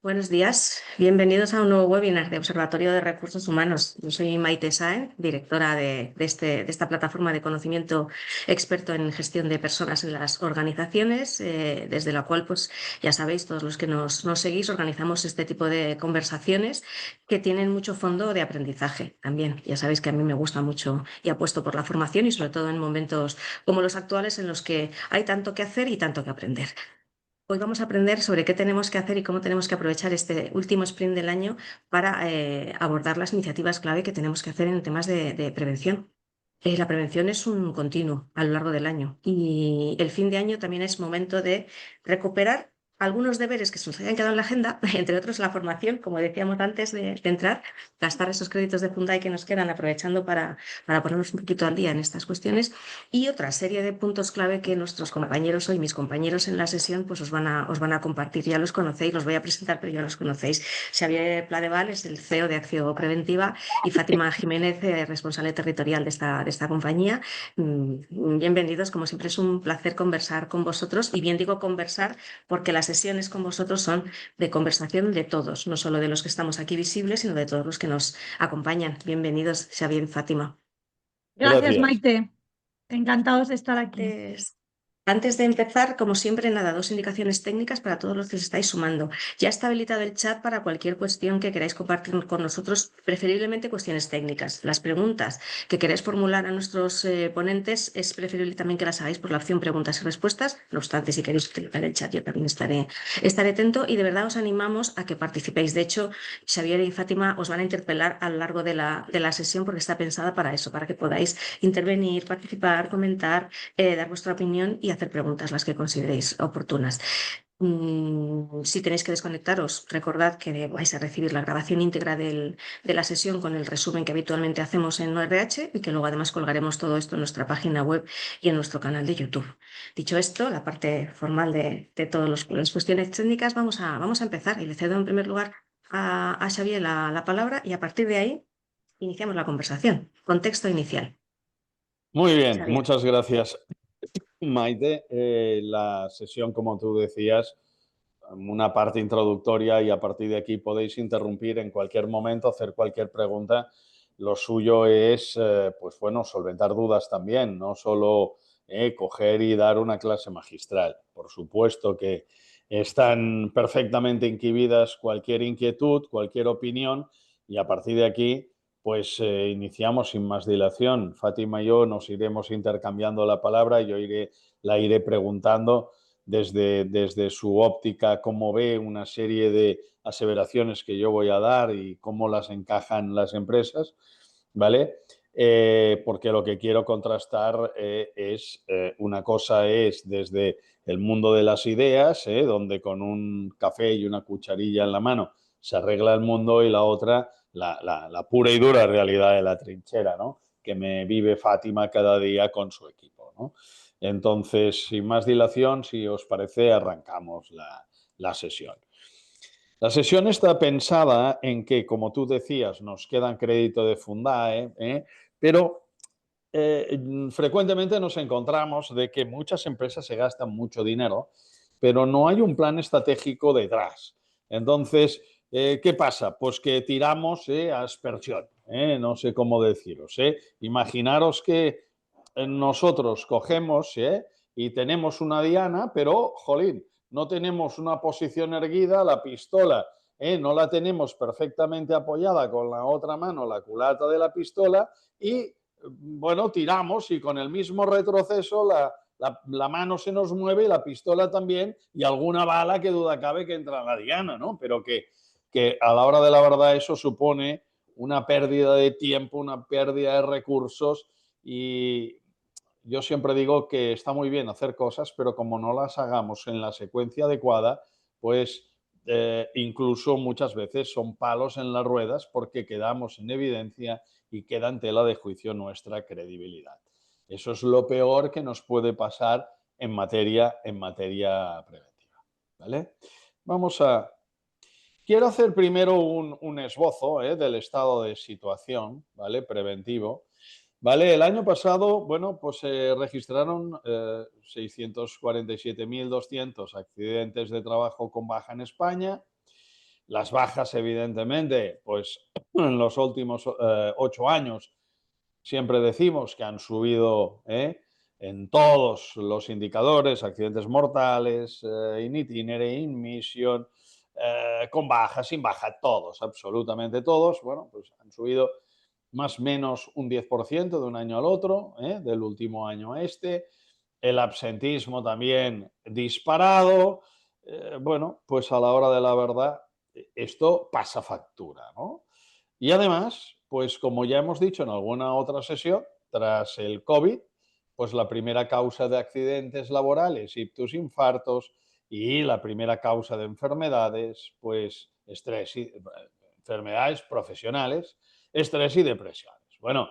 Buenos días, bienvenidos a un nuevo webinar de Observatorio de Recursos Humanos. Yo soy Maite Sáenz, directora de esta plataforma de conocimiento experto en gestión de personas en las organizaciones, desde la cual, pues ya sabéis, todos los que nos seguís, organizamos este tipo de conversaciones que tienen mucho fondo de aprendizaje también. Ya sabéis que a mí me gusta mucho y apuesto por la formación y sobre todo en momentos como los actuales en los que hay tanto que hacer y tanto que aprender. Hoy vamos a aprender sobre qué tenemos que hacer y cómo tenemos que aprovechar este último sprint del año para abordar las iniciativas clave que tenemos que hacer en temas de prevención. La prevención es un continuo a lo largo del año y el fin de año también es momento de recuperar algunos deberes que se nos hayan quedado en la agenda, entre otros la formación, como decíamos antes de entrar, gastar esos créditos de Fundai que nos quedan aprovechando para ponernos un poquito al día en estas cuestiones y otra serie de puntos clave que nuestros compañeros hoy, mis compañeros en la sesión, pues os van a compartir. Ya los conocéis, los voy a presentar, pero ya los conocéis. Xavier Pladeval es el CEO de Acción Preventiva y Fátima Jiménez, responsable territorial de esta compañía. Bienvenidos, como siempre es un placer conversar con vosotros y bien digo conversar porque las sesiones con vosotros son de conversación de todos, no solo de los que estamos aquí visibles, sino de todos los que nos acompañan. Bienvenidos, Xavier y Fátima. Gracias, Gracias. Maite. Encantados de estar aquí. Antes de empezar, como siempre, nada, dos indicaciones técnicas para todos los que os estáis sumando. Ya está habilitado el chat para cualquier cuestión que queráis compartir con nosotros, preferiblemente cuestiones técnicas. Las preguntas que queráis formular a nuestros ponentes es preferible también que las hagáis por la opción preguntas y respuestas. No obstante, si queréis utilizar el chat, yo también estaré atento y de verdad os animamos a que participéis. De hecho, Xavier y Fátima os van a interpelar a lo largo de la sesión porque está pensada para eso, para que podáis intervenir, participar, comentar, dar vuestra opinión y hacer preguntas las que consideréis oportunas. Si tenéis que desconectaros, recordad que vais a recibir la grabación íntegra de la sesión con el resumen que habitualmente hacemos en ORH y que luego además colgaremos todo esto en nuestra página web y en nuestro canal de YouTube. Dicho esto, la parte formal de todas las cuestiones técnicas, vamos a empezar y le cedo en primer lugar a Xavier la palabra y a partir de ahí iniciamos la conversación. Contexto inicial. Muy bien, Xavier. muchas gracias, Maite. La sesión, como tú decías, una parte introductoria y a partir de aquí podéis interrumpir en cualquier momento, hacer cualquier pregunta. Lo suyo es, pues bueno, solventar dudas también, no solo coger y dar una clase magistral. Por supuesto que están perfectamente inquividas cualquier inquietud, cualquier opinión y a partir de aquí pues iniciamos sin más dilación. Fátima y yo nos iremos intercambiando la palabra y yo la iré preguntando desde su óptica cómo ve una serie de aseveraciones que yo voy a dar y cómo las encajan las empresas, ¿vale? Porque lo que quiero contrastar una cosa es desde el mundo de las ideas, donde con un café y una cucharilla en la mano se arregla el mundo y la otra la pura y dura realidad de la trinchera, ¿no? Que me vive Fátima cada día con su equipo, ¿no? Entonces, sin más dilación, si os parece, arrancamos la sesión. La sesión está pensada en que, como tú decías, nos quedan crédito de Fundae, pero frecuentemente nos encontramos de que muchas empresas se gastan mucho dinero, pero no hay un plan estratégico detrás. Entonces, ¿qué pasa? Pues que tiramos a aspersión, no sé cómo deciros. Imaginaros que nosotros cogemos y tenemos una diana, pero, jolín, no tenemos una posición erguida, la pistola no la tenemos perfectamente apoyada con la otra mano, la culata de la pistola, y bueno, tiramos y con el mismo retroceso la mano se nos mueve y la pistola también y alguna bala que duda cabe que entra en la diana, ¿no? Pero que a la hora de la verdad eso supone una pérdida de tiempo, una pérdida de recursos y yo siempre digo que está muy bien hacer cosas, pero como no las hagamos en la secuencia adecuada, pues incluso muchas veces son palos en las ruedas porque quedamos en evidencia y queda en tela de juicio nuestra credibilidad. Eso es lo peor que nos puede pasar en materia preventiva. ¿Vale? Quiero hacer primero un esbozo del estado de situación, ¿vale? Preventivo. Vale, el año pasado, bueno, pues se registraron 647.200 accidentes de trabajo con baja en España. Las bajas, evidentemente, pues en los últimos 8 años siempre decimos que han subido en todos los indicadores, accidentes mortales, in itinere, in mission, con baja, sin baja, todos, absolutamente todos. Bueno, pues han subido más o menos un 10% de un año al otro, del último año a este. El absentismo también disparado. Bueno, pues a la hora de la verdad, esto pasa factura, ¿no? Y además, pues como ya hemos dicho en alguna otra sesión, tras el COVID, pues la primera causa de accidentes laborales, ictus, infartos, y la primera causa de enfermedades, pues estrés y enfermedades profesionales, estrés y depresiones. Bueno,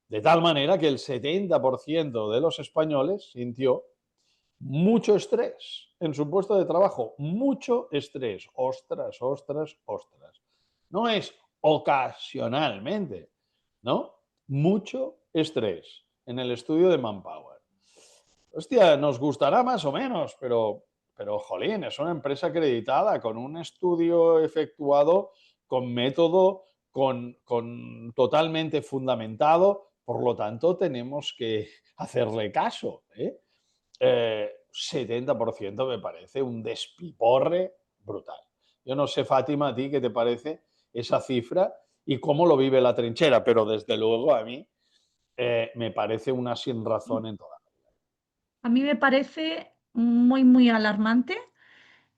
de tal manera que el 70% de los españoles sintió mucho estrés en su puesto de trabajo, mucho estrés. Ostras, ostras, ostras. No es ocasionalmente, ¿no? Mucho estrés en el estudio de Manpower. Hostia, nos gustará más o menos, pero jolín, es una empresa acreditada con un estudio efectuado con método, con totalmente fundamentado, por lo tanto tenemos que hacerle caso, ¿eh? 70% me parece un despiporre brutal. Yo no sé, Fátima, a ti qué te parece esa cifra y cómo lo vive la trinchera, pero desde luego a mí me parece una sin razón en toda. A mí me parece muy, muy alarmante,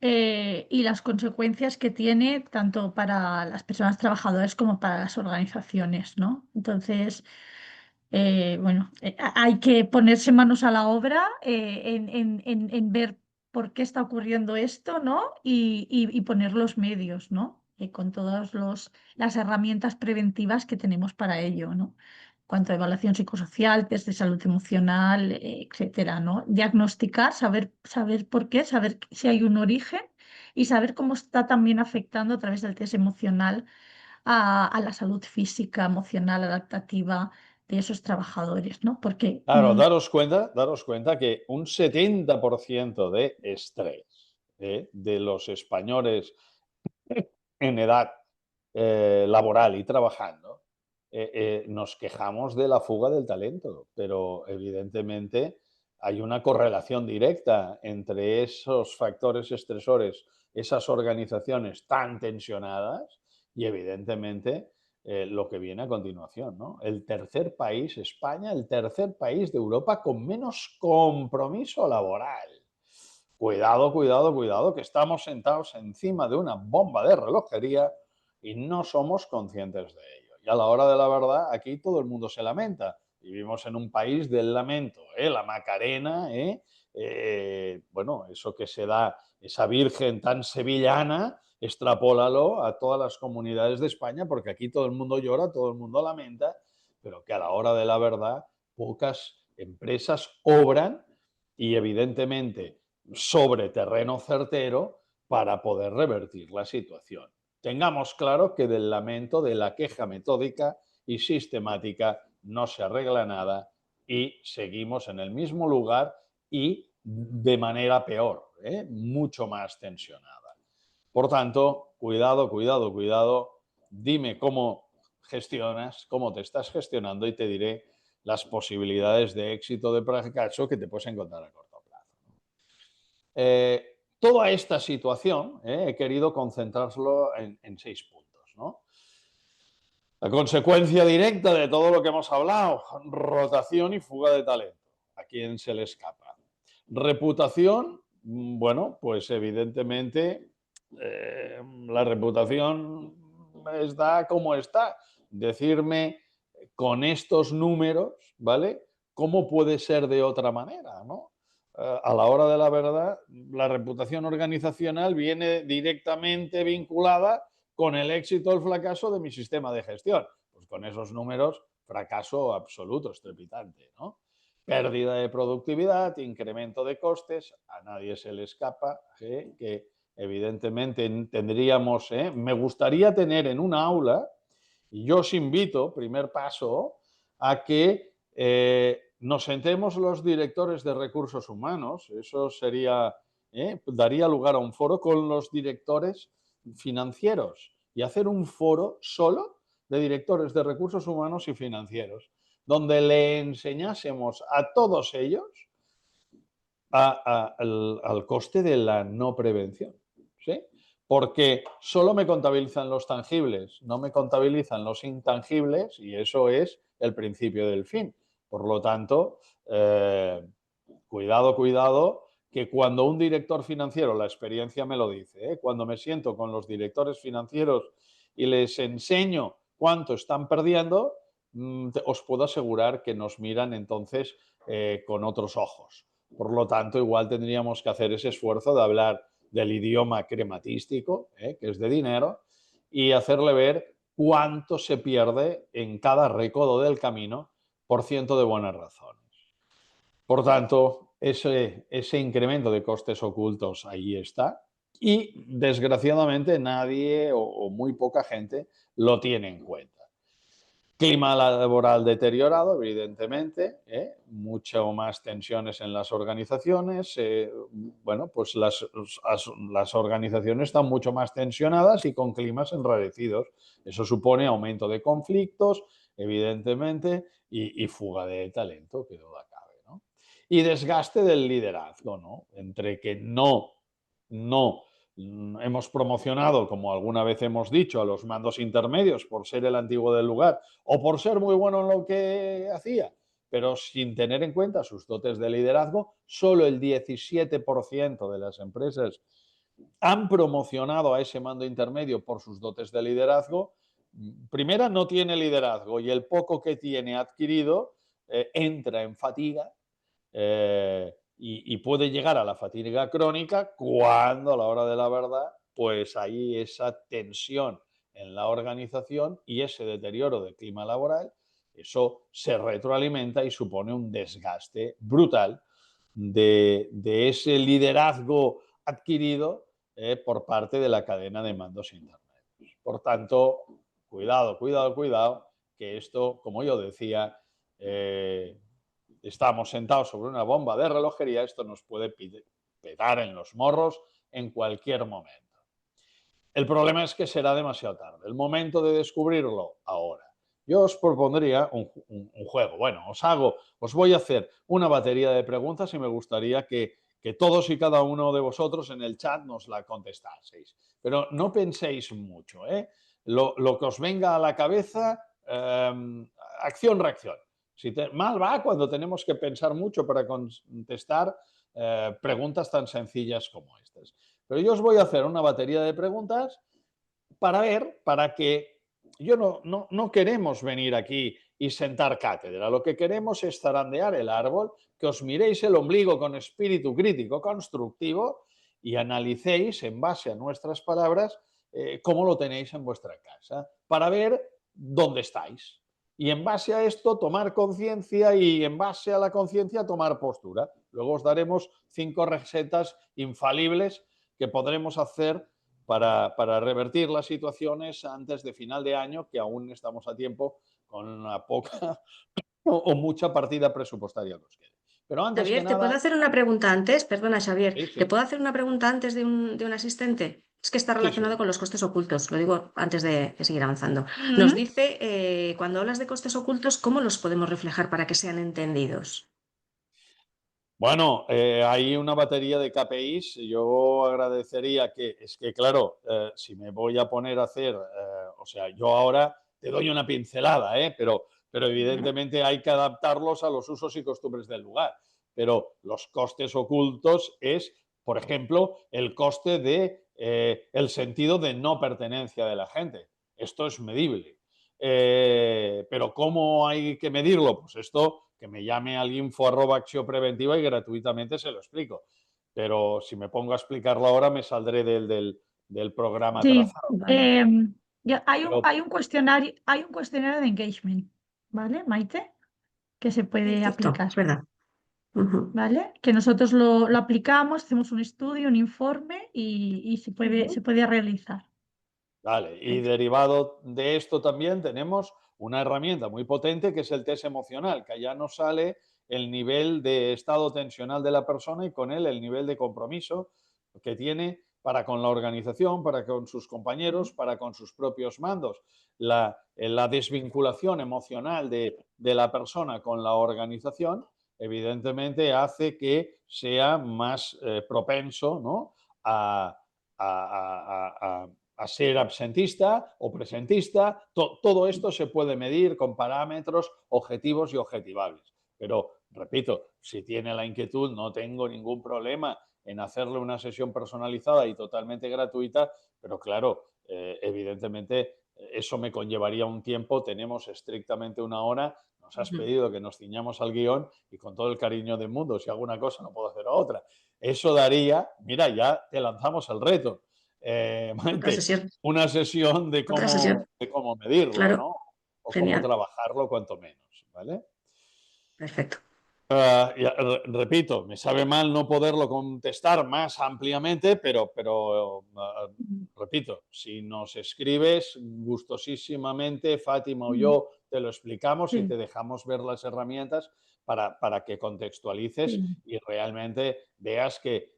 y las consecuencias que tiene tanto para las personas trabajadoras como para las organizaciones, ¿no? Entonces, bueno, hay que ponerse manos a la obra, en ver por qué está ocurriendo esto, ¿no? Y poner los medios, ¿no? Con todas las herramientas preventivas que tenemos para ello, ¿no? Cuanto a evaluación psicosocial, test de salud emocional, etcétera, ¿no? Diagnosticar, saber por qué, saber si hay un origen y saber cómo está también afectando a través del test emocional a la salud física, emocional, adaptativa de esos trabajadores, ¿no? Porque Claro, daros cuenta que un 70% de estrés de los españoles en edad laboral y trabajando, nos quejamos de la fuga del talento, pero evidentemente hay una correlación directa entre esos factores estresores, esas organizaciones tan tensionadas y evidentemente lo que viene a continuación, ¿no? El tercer país, España, el tercer país de Europa con menos compromiso laboral. Cuidado, cuidado, cuidado, que estamos sentados encima de una bomba de relojería y no somos conscientes de ello. Y a la hora de la verdad, aquí todo el mundo se lamenta. Vivimos en un país del lamento, la Macarena, bueno, eso que se da, esa virgen tan sevillana, extrapólalo a todas las comunidades de España, porque aquí todo el mundo llora, todo el mundo lamenta, pero que a la hora de la verdad pocas empresas obran y evidentemente sobre terreno certero para poder revertir la situación. Tengamos claro que del lamento, de la queja metódica y sistemática, no se arregla nada y seguimos en el mismo lugar y de manera peor, mucho más tensionada. Por tanto, cuidado, cuidado, cuidado. Dime cómo gestionas, cómo te estás gestionando y te diré las posibilidades de éxito de fracaso que te puedes encontrar a corto plazo. Toda esta situación he querido concentrarlo en 6 puntos, ¿no? La consecuencia directa de todo lo que hemos hablado, rotación y fuga de talento. ¿A quién se le escapa? Reputación, bueno, pues evidentemente la reputación está como está. Decirme con estos números, ¿vale? ¿Cómo puede ser de otra manera, ¿no? A la hora de la verdad, la reputación organizacional viene directamente vinculada con el éxito o el fracaso de mi sistema de gestión. Pues con esos números, fracaso absoluto, estrepitante, ¿no? Pérdida de productividad, incremento de costes, a nadie se le escapa que evidentemente tendríamos, me gustaría tener en una aula, y yo os invito, primer paso, a que nos sentemos los directores de recursos humanos, eso sería, daría lugar a un foro con los directores financieros y hacer un foro solo de directores de recursos humanos y financieros, donde le enseñásemos a todos ellos al coste de la no prevención, ¿sí? Porque solo me contabilizan los tangibles, no me contabilizan los intangibles y eso es el principio del fin. Por lo tanto, cuidado, cuidado, que cuando un director financiero, la experiencia me lo dice, cuando me siento con los directores financieros y les enseño cuánto están perdiendo, os puedo asegurar que nos miran entonces con otros ojos. Por lo tanto, igual tendríamos que hacer ese esfuerzo de hablar del idioma crematístico, que es de dinero, y hacerle ver cuánto se pierde en cada recodo del camino por ciento de buenas razones. Por tanto, ese incremento de costes ocultos ahí está y desgraciadamente nadie o muy poca gente lo tiene en cuenta. Clima laboral deteriorado, evidentemente, mucho más tensiones en las organizaciones. Bueno, pues las organizaciones están mucho más tensionadas y con climas enrarecidos. Eso supone aumento de conflictos, evidentemente, y fuga de talento, que duda cabe, ¿no? Y desgaste del liderazgo, ¿no? Entre que no hemos promocionado, como alguna vez hemos dicho, a los mandos intermedios por ser el antiguo del lugar o por ser muy bueno en lo que hacía, pero sin tener en cuenta sus dotes de liderazgo, solo el 17% de las empresas han promocionado a ese mando intermedio por sus dotes de liderazgo. Primera, no tiene liderazgo y el poco que tiene adquirido entra en fatiga y puede llegar a la fatiga crónica cuando a la hora de la verdad, pues hay esa tensión en la organización y ese deterioro del clima laboral, eso se retroalimenta y supone un desgaste brutal de ese liderazgo adquirido por parte de la cadena de mandos intermedios. Por tanto, cuidado, cuidado, cuidado, que esto, como yo decía, estamos sentados sobre una bomba de relojería, esto nos puede petar en los morros en cualquier momento. El problema es que será demasiado tarde. El momento de descubrirlo ahora. Yo os propondría un juego. Bueno, os voy a hacer una batería de preguntas y me gustaría que todos y cada uno de vosotros en el chat nos la contestaseis. Pero no penséis mucho, ¿eh? Lo que os venga a la cabeza, acción-reacción. Mal va cuando tenemos que pensar mucho para contestar preguntas tan sencillas como estas. Pero yo os voy a hacer una batería de preguntas para que no queremos venir aquí y sentar cátedra. Lo que queremos es zarandear el árbol, que os miréis el ombligo con espíritu crítico constructivo y analicéis en base a nuestras palabras cómo lo tenéis en vuestra casa, para ver dónde estáis. Y en base a esto tomar conciencia y en base a la conciencia tomar postura. Luego os daremos 5 recetas infalibles que podremos hacer para revertir las situaciones antes de final de año, que aún estamos a tiempo con una poca o mucha partida presupuestaria que os quede. Pero antes Xavier, que ¿te puedo nada... hacer una pregunta antes? Perdona, Xavier, Sí, ¿te sí, puedo hacer una pregunta antes de un asistente? Es que está sí, relacionado sí. con los costes ocultos, lo digo antes de seguir avanzando. Nos dice, cuando hablas de costes ocultos, ¿cómo los podemos reflejar para que sean entendidos? Bueno, hay una batería de KPIs. Yo agradecería claro, si me voy a poner a hacer, o sea, yo ahora te doy una pincelada, pero evidentemente hay que adaptarlos a los usos y costumbres del lugar. Pero los costes ocultos es, por ejemplo, el coste de el sentido de no pertenencia de la gente. Esto es medible. Pero ¿cómo hay que medirlo? Pues esto, que me llame al info@acciópreventiva y gratuitamente se lo explico. Pero si me pongo a explicarlo ahora me saldré del programa Sí, trazado. Vale. hay un cuestionario de engagement, ¿vale, Maite? Que se puede Cierto, aplicar, es verdad. Ujú. ¿vale? Que nosotros lo aplicamos, hacemos un estudio, un informe y se puede realizar. Vale, y derivado de esto también tenemos una herramienta muy potente que es el test emocional, que allá nos sale el nivel de estado tensional de la persona y con él el nivel de compromiso que tiene para con la organización, para con sus compañeros, para con sus propios mandos. La desvinculación emocional de la persona con la organización, evidentemente, hace que sea más propenso, ¿no?, a ser absentista o presentista. Todo esto se puede medir con parámetros objetivos y objetivables. Pero, repito, si tiene la inquietud, no tengo ningún problema en hacerle una sesión personalizada y totalmente gratuita, pero claro, evidentemente eso me conllevaría un tiempo. Tenemos estrictamente una hora. Nos has pedido que nos ciñamos al guión y con todo el cariño del mundo, si hago una cosa no puedo hacer otra. Eso daría, mira, ya te lanzamos el reto, Otra Maite, sesión. una sesión de Otra sesión. cómo medirlo, Claro. ¿no? O cómo Genial. trabajarlo, cuanto menos, ¿vale? Perfecto. Repito, me sabe mal no poderlo contestar más ampliamente, pero repito, si nos escribes, gustosísimamente, Fátima o yo te lo explicamos y Sí, te dejamos ver las herramientas para que contextualices sí, y realmente veas que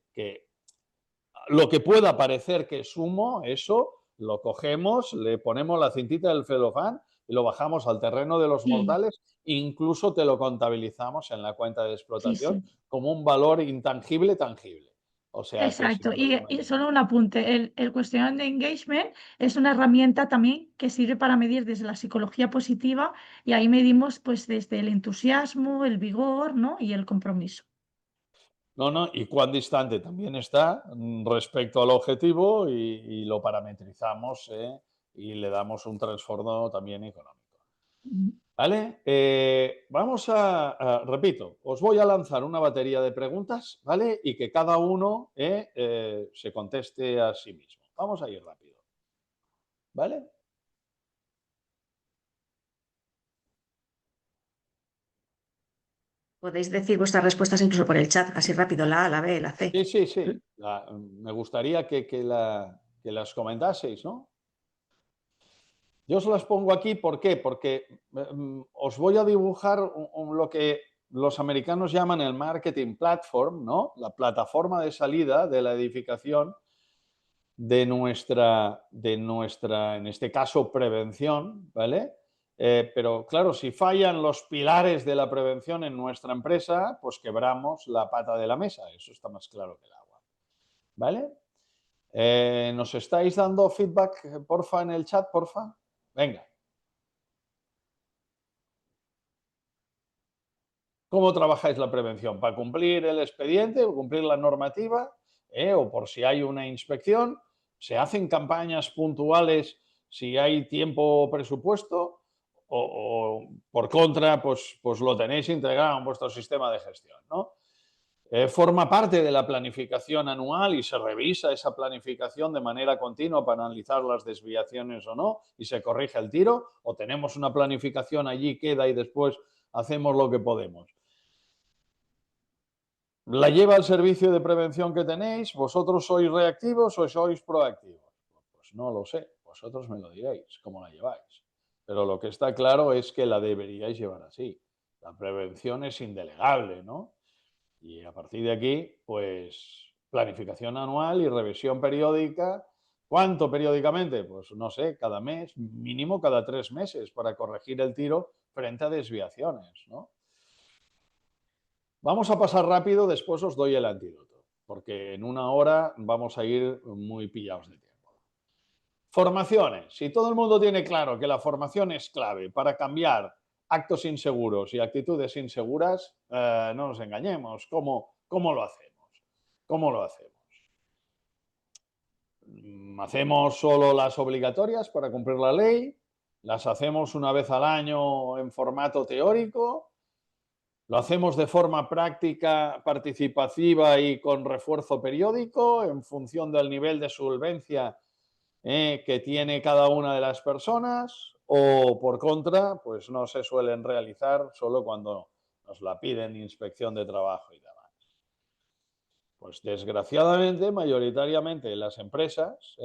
lo que pueda parecer que es humo, eso lo cogemos, le ponemos la cintita del celofán y lo bajamos al terreno de los sí, mortales. Incluso te lo contabilizamos en la cuenta de sí, explotación sí. como un valor intangible tangible. O sea que sin Exacto. problema Y ninguno. solo un apunte, el cuestionario de engagement es una herramienta también que sirve para medir desde la psicología positiva y ahí medimos pues desde el entusiasmo, el vigor, ¿no? Y el compromiso. No, no, y cuán distante también está respecto al objetivo y lo parametrizamos, y le damos un trasfondo también económico. Mm. ¿Vale? Vamos repito, os voy a lanzar una batería de preguntas, ¿vale? Y que cada uno se conteste a sí mismo. Vamos a ir rápido, ¿vale? Podéis decir vuestras respuestas incluso por el chat, así rápido, la A, la B, la C. Sí, sí, sí. Me gustaría que las comentaseis, ¿no? Yo os las pongo aquí, ¿por qué? Porque os voy a dibujar lo que los americanos llaman el marketing platform, ¿no? La plataforma de salida de la edificación de nuestra, en este caso, prevención, ¿vale? Pero claro, si fallan los pilares de la prevención en nuestra empresa, pues quebramos la pata de la mesa. Eso está más claro que el agua, ¿vale? ¿Nos estáis dando feedback, porfa, en el chat, porfa? Venga. ¿Cómo trabajáis la prevención? ¿Para cumplir el expediente o cumplir la normativa? ¿O por si hay una inspección? ¿Se hacen campañas puntuales si hay tiempo o presupuesto? ¿O por contra, pues lo tenéis integrado en vuestro sistema de gestión, ¿no? ¿Forma parte de la planificación anual y se revisa esa planificación de manera continua para analizar las desviaciones o no y se corrige el tiro? ¿O tenemos una planificación allí, queda y después hacemos lo que podemos? ¿La lleva el servicio de prevención que tenéis? ¿Vosotros sois reactivos o sois proactivos? Pues no lo sé, vosotros me lo diréis, cómo la lleváis. Pero lo que está claro es que la deberíais llevar así. La prevención es indelegable, ¿no? Y a partir de aquí, pues planificación anual y revisión periódica. ¿Cuánto periódicamente? Pues no sé, cada mes, mínimo cada 3 meses, para corregir el tiro frente a desviaciones, ¿no? Vamos a pasar rápido, después os doy el antídoto, porque en una hora vamos a ir muy pillados de tiempo. Formaciones. Si todo el mundo tiene claro que la formación es clave para cambiar actos inseguros y actitudes inseguras, no nos engañemos. ¿Cómo lo hacemos? ¿Cómo lo hacemos? ¿Hacemos solo las obligatorias para cumplir la ley? ¿Las hacemos una vez al año en formato teórico? ¿Lo hacemos de forma práctica, participativa y con refuerzo periódico en función del nivel de solvencia que tiene cada una de las personas? ¿O por contra, pues no se suelen realizar solo cuando nos la piden inspección de trabajo y demás? Pues desgraciadamente, mayoritariamente las empresas,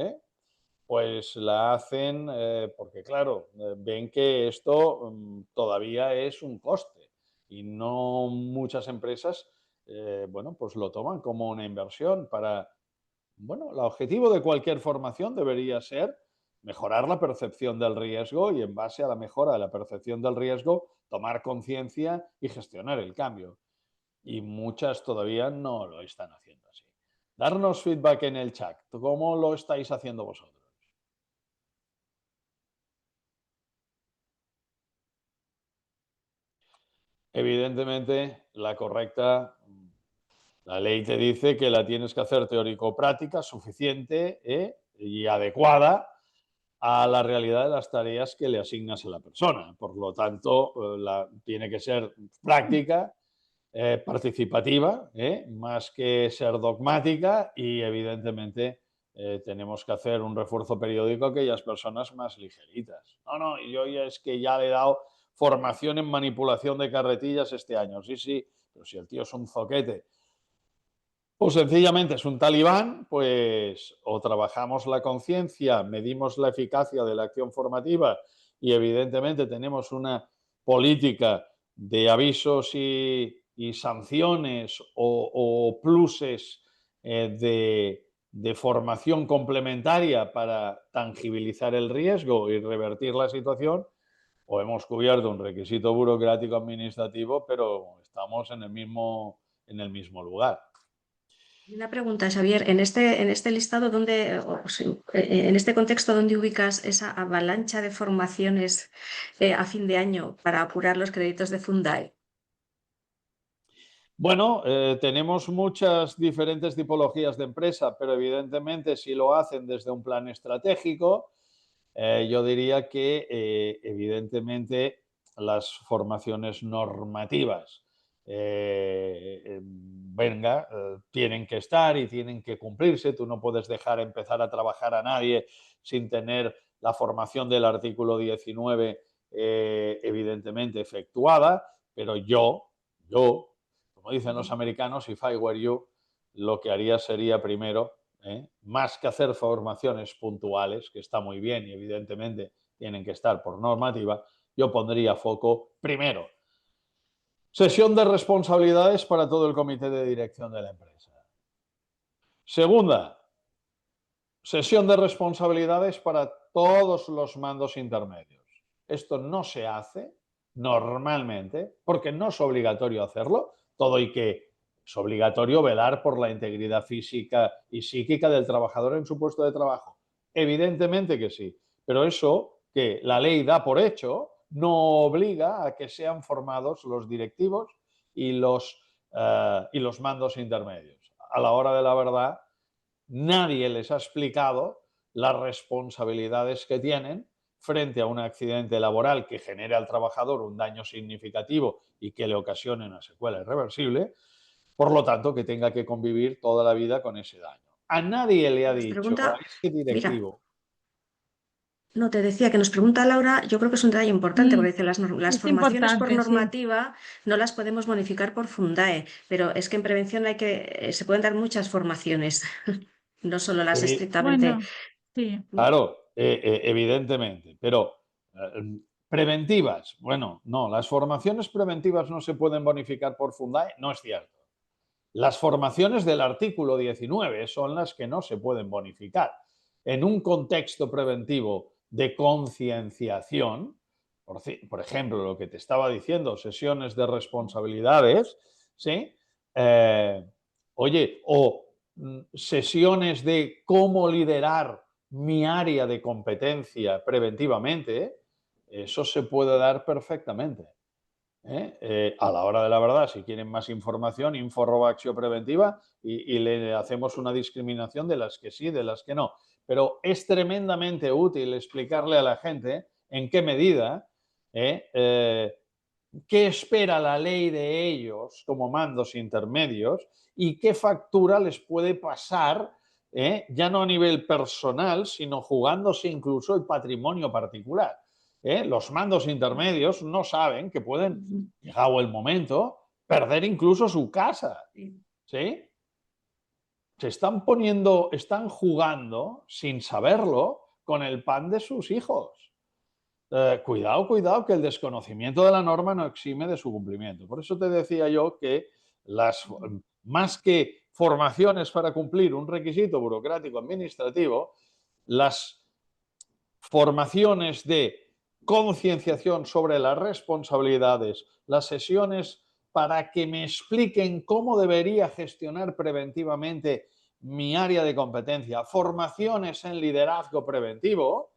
pues la hacen porque, claro, ven que esto todavía es un coste y no muchas empresas, bueno, pues lo toman como una inversión para Bueno, el objetivo de cualquier formación debería ser mejorar la percepción del riesgo y en base a la mejora de la percepción del riesgo, tomar conciencia y gestionar el cambio. Y muchas todavía no lo están haciendo así. Darnos feedback en el chat. ¿Cómo lo estáis haciendo vosotros? Evidentemente, la ley te dice que la tienes que hacer teórico-práctica suficiente y adecuada a la realidad de las tareas que le asignas a la persona. Por lo tanto, tiene que ser práctica, participativa, más que ser dogmática y evidentemente tenemos que hacer un refuerzo periódico a aquellas personas más ligeritas. No, yo ya es que ya le he dado formación en manipulación de carretillas este año. Sí, pero si el tío es un zoquete o sencillamente es un talibán, pues o trabajamos la conciencia, medimos la eficacia de la acción formativa y evidentemente tenemos una política de avisos y sanciones o pluses de formación complementaria para tangibilizar el riesgo y revertir la situación, o hemos cubierto un requisito burocrático administrativo, pero estamos en el mismo lugar. Una pregunta, Xavier, en este listado, en este contexto, ¿dónde ubicas esa avalancha de formaciones a fin de año para apurar los créditos de Fundae? Bueno, tenemos muchas diferentes tipologías de empresa, pero evidentemente si lo hacen desde un plan estratégico, yo diría que evidentemente las formaciones normativas tienen que estar y tienen que cumplirse. Tú no puedes dejar empezar a trabajar a nadie sin tener la formación del artículo 19 evidentemente efectuada, pero yo, como dicen los americanos, if I were you, lo que haría sería primero, más que hacer formaciones puntuales, que está muy bien y evidentemente tienen que estar por normativa, yo pondría foco primero. Sesión de responsabilidades para todo el comité de dirección de la empresa. Segunda, sesión de responsabilidades para todos los mandos intermedios. Esto no se hace normalmente porque no es obligatorio hacerlo, todo y que es obligatorio velar por la integridad física y psíquica del trabajador en su puesto de trabajo. Evidentemente que sí, pero eso que la ley da por hecho no obliga a que sean formados los directivos y los mandos intermedios. A la hora de la verdad, nadie les ha explicado las responsabilidades que tienen frente a un accidente laboral que genere al trabajador un daño significativo y que le ocasione una secuela irreversible, por lo tanto, que tenga que convivir toda la vida con ese daño. A nadie le ha Nos dicho pregunta, a ese mira, directivo. no te decía que nos pregunta Laura, yo creo que es un detalle importante, porque dice las Es formaciones por importante, sí. normativa no las podemos bonificar por Fundae, pero es que en prevención se pueden dar muchas formaciones, no solo las estrictamente. Bueno, sí. Claro, evidentemente, pero preventivas, bueno, no, las formaciones preventivas no se pueden bonificar por Fundae, no es cierto. Las formaciones del artículo 19 son las que no se pueden bonificar. En un contexto preventivo de concienciación, por ejemplo, lo que te estaba diciendo, sesiones de responsabilidades, ¿sí? Oye, o sesiones de cómo liderar mi área de competencia preventivamente, eso se puede dar perfectamente. A la hora de la verdad, si quieren más información, info@acció preventiva y le hacemos una discriminación de las que sí, de las que no. Pero es tremendamente útil explicarle a la gente en qué medida, qué espera la ley de ellos como mandos intermedios y qué factura les puede pasar, ya no a nivel personal, sino jugándose incluso el patrimonio particular. Los mandos intermedios no saben que pueden, llegado el momento, perder incluso su casa. ¿Sí? Se están jugando sin saberlo con el pan de sus hijos. Cuidado, que el desconocimiento de la norma no exime de su cumplimiento. Por eso te decía yo que más que formaciones para cumplir un requisito burocrático administrativo, las formaciones de concienciación sobre las responsabilidades, las sesiones para que me expliquen cómo debería gestionar preventivamente mi área de competencia, formaciones en liderazgo preventivo,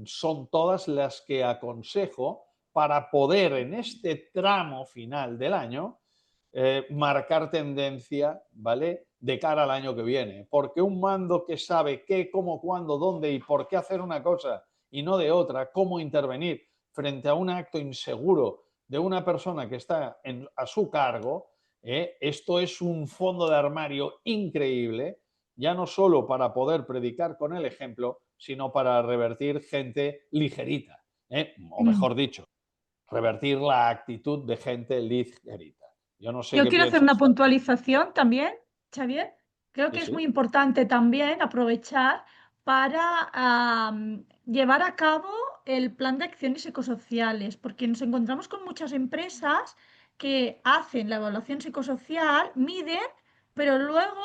son todas las que aconsejo para poder en este tramo final del año marcar tendencia, ¿vale? De cara al año que viene. Porque un mando que sabe qué, cómo, cuándo, dónde y por qué hacer una cosa y no de otra, cómo intervenir frente a un acto inseguro de una persona que está a su cargo, esto es un fondo de armario increíble, ya no solo para poder predicar con el ejemplo, sino para revertir gente ligerita, o Mm. mejor dicho, revertir la actitud de gente ligerita. Yo no sé Yo qué quiero hacer piensas, una Fati. puntualización también, Xavier. Creo Sí, que es sí. muy importante también aprovechar para llevar a cabo el plan de acciones psicosociales, porque nos encontramos con muchas empresas que hacen la evaluación psicosocial, miden, pero luego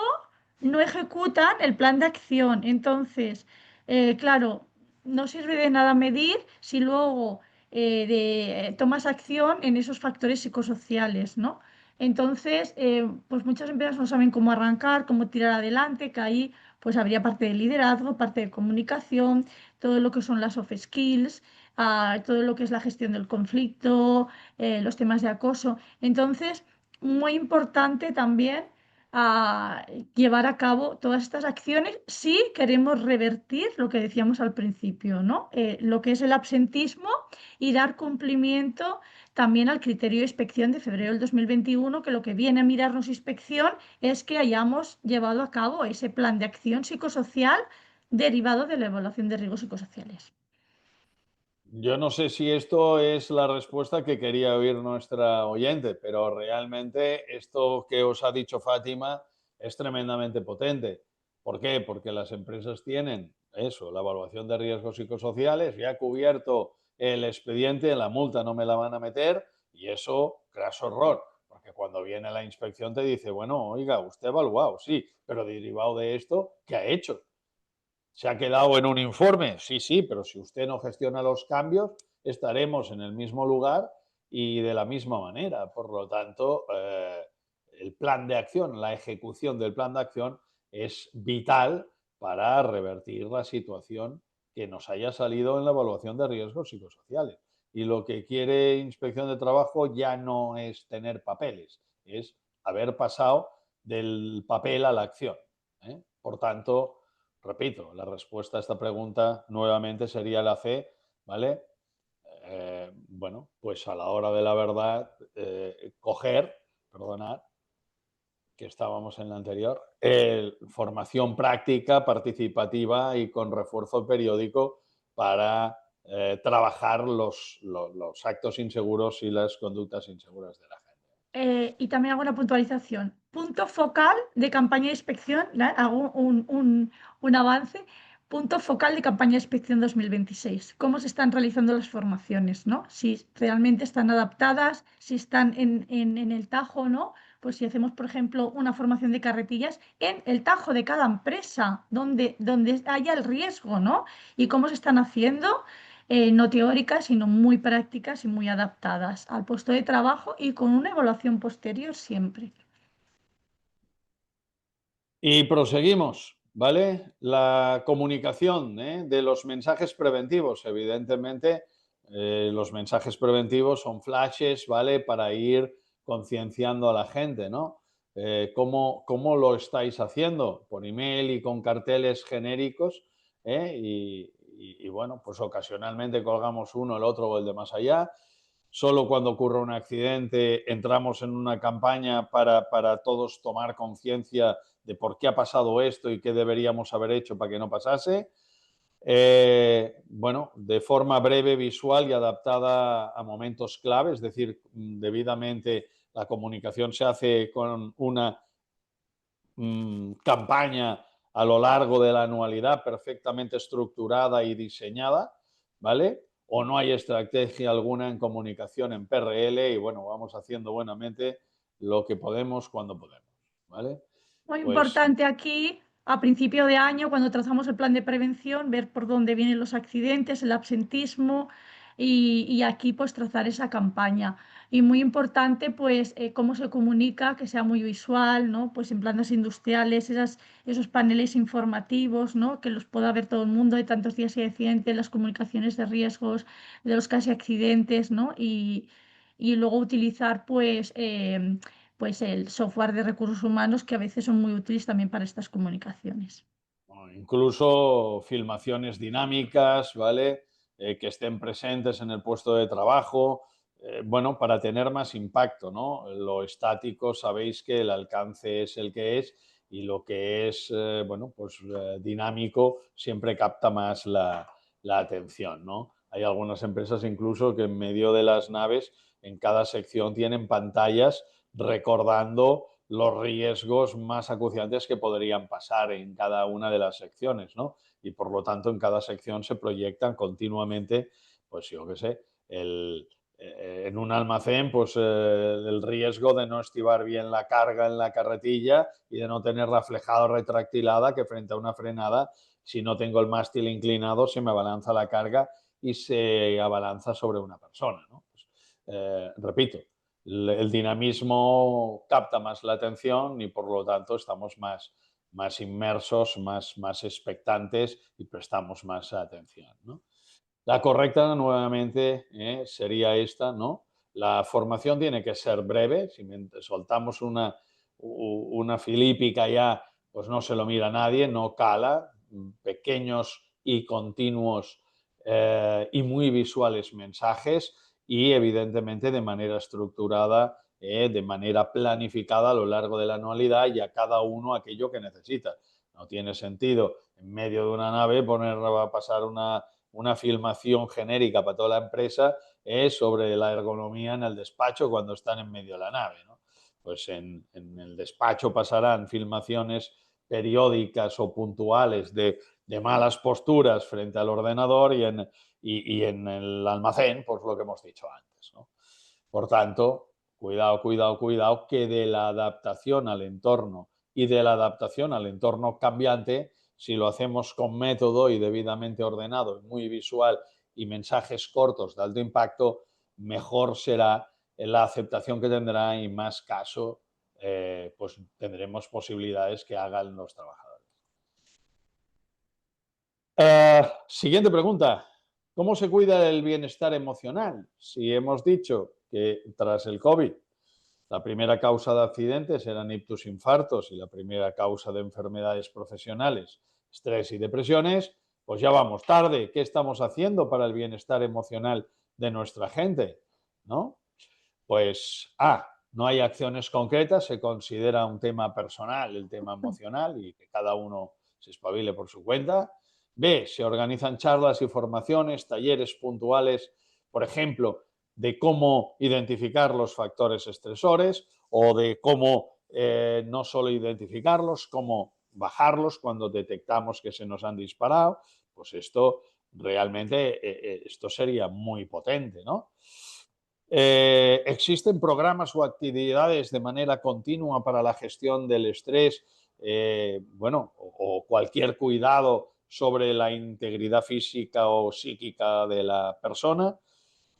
no ejecutan el plan de acción. Entonces, claro, no sirve de nada medir si luego tomas acción en esos factores psicosociales, ¿no? Entonces, pues muchas empresas no saben cómo arrancar, cómo tirar adelante, que ahí pues habría parte de liderazgo, parte de comunicación, todo lo que son las soft skills, todo lo que es la gestión del conflicto, los temas de acoso. Entonces, muy importante también llevar a cabo todas estas acciones si queremos revertir lo que decíamos al principio, ¿no? Lo que es el absentismo y dar cumplimiento también al criterio de inspección de febrero del 2021, que lo que viene a mirarnos inspección es que hayamos llevado a cabo ese plan de acción psicosocial derivado de la evaluación de riesgos psicosociales. Yo no sé si esto es la respuesta que quería oír nuestra oyente, pero realmente esto que os ha dicho Fátima es tremendamente potente. ¿Por qué? Porque las empresas tienen eso, la evaluación de riesgos psicosociales, ya cubierto el expediente, la multa no me la van a meter y eso, craso error. Porque cuando viene la inspección te dice, bueno, oiga, usted ha evaluado, sí, pero derivado de esto, ¿qué ha hecho? ¿Se ha quedado en un informe? Sí, sí, pero si usted no gestiona los cambios, estaremos en el mismo lugar y de la misma manera. Por lo tanto, el plan de acción, la ejecución del plan de acción es vital para revertir la situación que nos haya salido en la evaluación de riesgos psicosociales. Y lo que quiere Inspección de Trabajo ya no es tener papeles, es haber pasado del papel a la acción, ¿eh? Por tanto, repito, la respuesta a esta pregunta nuevamente sería la C, ¿vale? Bueno, pues a la hora de la verdad, perdonad, que estábamos en la anterior, formación práctica, participativa y con refuerzo periódico para trabajar los actos inseguros y las conductas inseguras de la gente. Y también hago una puntualización. Punto focal de campaña de inspección, ¿no? Hago un avance. Punto focal de campaña de inspección 2026. Cómo se están realizando las formaciones, ¿no? Si realmente están adaptadas, si están en el tajo, ¿no? Pues si hacemos, por ejemplo, una formación de carretillas en el tajo de cada empresa, donde haya el riesgo, ¿no? Y cómo se están haciendo no teóricas, sino muy prácticas y muy adaptadas al puesto de trabajo y con una evaluación posterior siempre. Y proseguimos, ¿vale? La comunicación de los mensajes preventivos. Evidentemente, los mensajes preventivos son flashes, ¿vale? Para ir concienciando a la gente, ¿no? ¿Cómo lo estáis haciendo? Por email y con carteles genéricos, ¿eh? Y bueno, pues ocasionalmente colgamos uno, el otro o el de más allá. Solo cuando ocurre un accidente entramos en una campaña para todos tomar conciencia de por qué ha pasado esto y qué deberíamos haber hecho para que no pasase. Bueno, de forma breve, visual y adaptada a momentos clave, es decir, debidamente la comunicación se hace con una campaña a lo largo de la anualidad perfectamente estructurada y diseñada, ¿vale? O no hay estrategia alguna en comunicación en PRL y bueno, vamos haciendo buenamente lo que podemos cuando podemos. ¿vale? Muy Pues importante aquí, a principio de año, cuando trazamos el plan de prevención, ver por dónde vienen los accidentes, el absentismo y aquí pues trazar esa campaña. Y muy importante pues cómo se comunica, que sea muy visual, ¿no? Pues en plantas industriales, esos paneles informativos, ¿no? Que los pueda ver todo el mundo de tantos días y accidentes, las comunicaciones de riesgos, de los casi accidentes, ¿no? Y luego utilizar pues el software de recursos humanos que a veces son muy útiles también para estas comunicaciones. o incluso filmaciones dinámicas, ¿vale? Que estén presentes en el puesto de trabajo, bueno, para tener más impacto, ¿no? Lo estático, sabéis que el alcance es el que es y lo que es, bueno, pues dinámico siempre capta más la atención, ¿no? Hay algunas empresas incluso que en medio de las naves, en cada sección tienen pantallas recordando los riesgos más acuciantes que podrían pasar en cada una de las secciones, ¿no? Y por lo tanto, en cada sección se proyectan continuamente, pues yo qué sé, en un almacén, pues el riesgo de no estivar bien la carga en la carretilla y de no tener la flejada retractilada que frente a una frenada, si no tengo el mástil inclinado, se me abalanza la carga y se abalanza sobre una persona, ¿no? Pues, repito, el dinamismo capta más la atención y por lo tanto estamos más inmersos, más expectantes y prestamos más atención, ¿no? La correcta nuevamente sería esta, ¿no? La formación tiene que ser breve, si soltamos una filípica ya, pues no se lo mira nadie, no cala, pequeños y continuos y muy visuales mensajes y evidentemente de manera estructurada, de manera planificada a lo largo de la anualidad y a cada uno aquello que necesita. No tiene sentido en medio de una nave poner a pasar una filmación genérica para toda la empresa sobre la ergonomía en el despacho cuando están en medio de la nave, ¿no? Pues en el despacho pasarán filmaciones periódicas o puntuales de malas posturas frente al ordenador y en el almacén, pues lo que hemos dicho antes, ¿no? Por tanto, cuidado, cuidado, cuidado, que de la adaptación al entorno y de la adaptación al entorno cambiante, si lo hacemos con método y debidamente ordenado, muy visual y mensajes cortos de alto impacto, mejor será la aceptación que tendrá y más caso pues tendremos posibilidades que hagan los trabajadores. Siguiente pregunta. ¿Cómo se cuida el bienestar emocional? Si hemos dicho que tras el COVID la primera causa de accidentes eran ictus infartos y la primera causa de enfermedades profesionales, estrés y depresiones, pues ya vamos tarde. ¿Qué estamos haciendo para el bienestar emocional de nuestra gente? ¿No? Pues no hay acciones concretas, se considera un tema personal, el tema emocional, y que cada uno se espabile por su cuenta. B, se organizan charlas y formaciones, talleres puntuales, por ejemplo, de cómo identificar los factores estresores o de cómo no solo identificarlos, cómo bajarlos cuando detectamos que se nos han disparado. Pues esto realmente, esto sería muy potente, ¿no? ¿Existen programas o actividades de manera continua para la gestión del estrés, bueno, o cualquier cuidado sobre la integridad física o psíquica de la persona?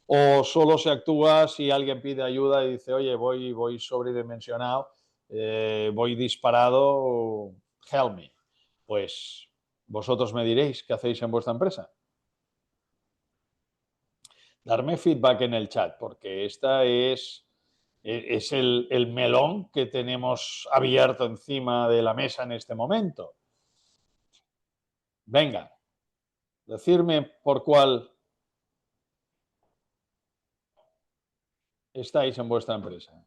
¿O solo se actúa si alguien pide ayuda y dice, oye, voy sobredimensionado, voy disparado, help me? Pues vosotros me diréis qué hacéis en vuestra empresa. Darme feedback en el chat, porque esta es el melón que tenemos abierto encima de la mesa en este momento. Venga, decirme por cuál estáis en vuestra empresa.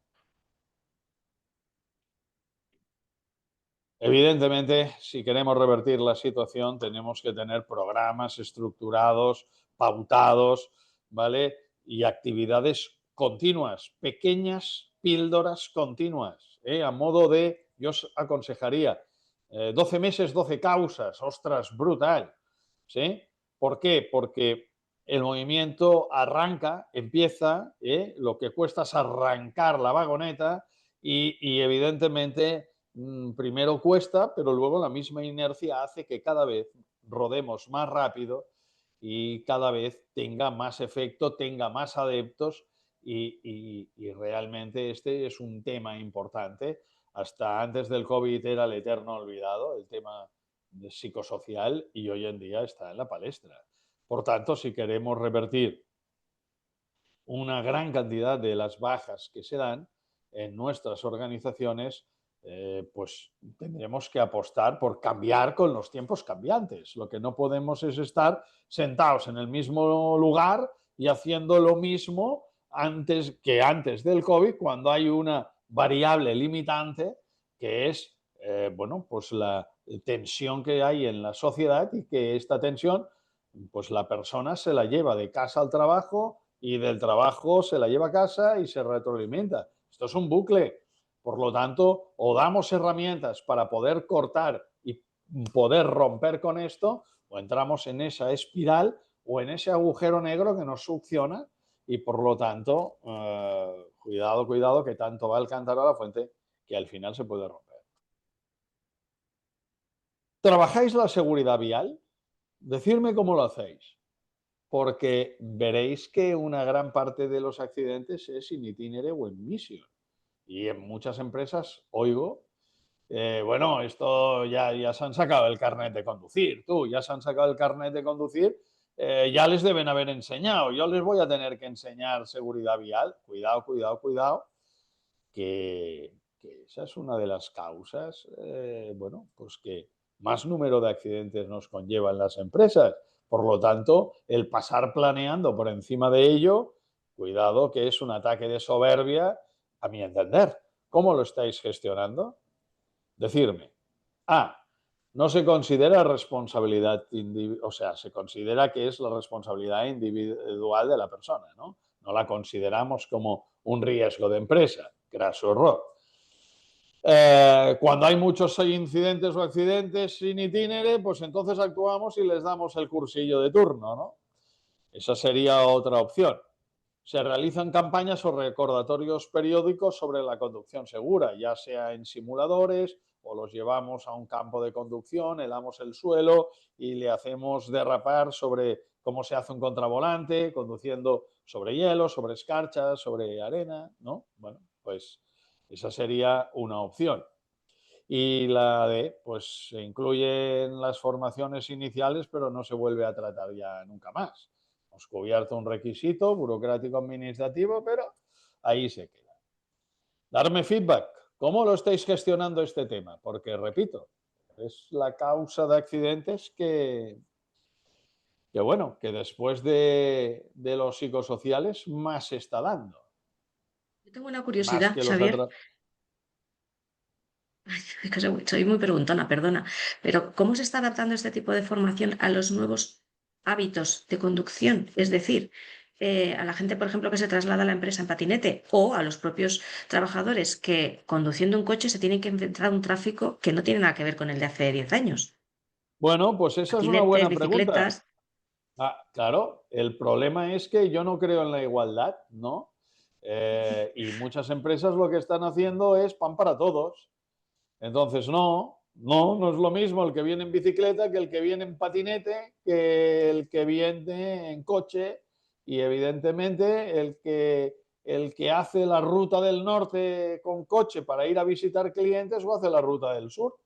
Evidentemente, si queremos revertir la situación, tenemos que tener programas estructurados, pautados, ¿vale? Y actividades continuas, pequeñas píldoras continuas, a modo de, yo os aconsejaría, 12 meses, 12 causas, ostras, brutal, ¿sí? ¿Por qué? Porque el movimiento arranca, empieza, lo que cuesta es arrancar la vagoneta y evidentemente primero cuesta, pero luego la misma inercia hace que cada vez rodemos más rápido y cada vez tenga más efecto, tenga más adeptos y realmente este es un tema importante. Hasta antes del COVID era el eterno olvidado, el tema psicosocial, y hoy en día está en la palestra. Por tanto, si queremos revertir una gran cantidad de las bajas que se dan en nuestras organizaciones, pues tendremos que apostar por cambiar con los tiempos cambiantes. Lo que no podemos es estar sentados en el mismo lugar y haciendo lo mismo antes del COVID, cuando hay una variable limitante que es bueno, pues la tensión que hay en la sociedad, y que esta tensión, pues la persona se la lleva de casa al trabajo y del trabajo se la lleva a casa y se retroalimenta. Esto es un bucle. Por lo tanto, o damos herramientas para poder cortar y poder romper con esto, o entramos en esa espiral o en ese agujero negro que nos succiona, y por lo tanto, cuidado, cuidado, que tanto va el cántaro a la fuente que al final se puede romper. ¿Trabajáis la seguridad vial? Decidme cómo lo hacéis, porque veréis que una gran parte de los accidentes es in itinere o en misión. Y en muchas empresas oigo, bueno, esto ya se han sacado el carnet de conducir, ya se han sacado el carnet de conducir, ya les deben haber enseñado, yo les voy a tener que enseñar seguridad vial. Cuidado, cuidado, cuidado, que esa es una de las causas, bueno, pues que más número de accidentes nos conllevan las empresas. Por lo tanto, el pasar planeando por encima de ello, cuidado, que es un ataque de soberbia, a mi entender. ¿Cómo lo estáis gestionando? Decirme. No se considera responsabilidad, o sea, se considera que es la responsabilidad individual de la persona, ¿no? No la consideramos como un riesgo de empresa. Graso error. Cuando hay muchos incidentes o accidentes sin itinere, pues entonces actuamos y les damos el cursillo de turno, ¿no? Esa sería otra opción. Se realizan campañas o recordatorios periódicos sobre la conducción segura, ya sea en simuladores, o los llevamos a un campo de conducción, helamos el suelo y le hacemos derrapar sobre cómo se hace un contravolante, conduciendo sobre hielo, sobre escarcha, sobre arena, ¿no? Bueno, pues esa sería una opción. Y la D, pues se incluye en las formaciones iniciales, pero no se vuelve a tratar ya nunca más. Hemos cubierto un requisito burocrático administrativo, pero ahí se queda. Darme feedback. ¿Cómo lo estáis gestionando este tema? Porque, repito, es la causa de accidentes que bueno, que después de los psicosociales más se está dando. Yo tengo una Más curiosidad, que los Xavier. Es que soy muy preguntona, perdona, pero ¿cómo se está adaptando este tipo de formación a los nuevos hábitos de conducción? Es decir, a la gente, por ejemplo, que se traslada a la empresa en patinete, o a los propios trabajadores que conduciendo un coche se tienen que enfrentar a un tráfico que no tiene nada que ver con el de hace 10 años. Bueno, pues esa es una Patinetes, buena pregunta. bicicletas. Claro, el problema es que yo no creo en la igualdad, ¿no? Y muchas empresas lo que están haciendo es pan para todos. Entonces, no es lo mismo el que viene en bicicleta que el que viene en patinete, que el que viene en coche, y evidentemente el que hace la ruta del norte con coche para ir a visitar clientes, o hace la ruta del sur,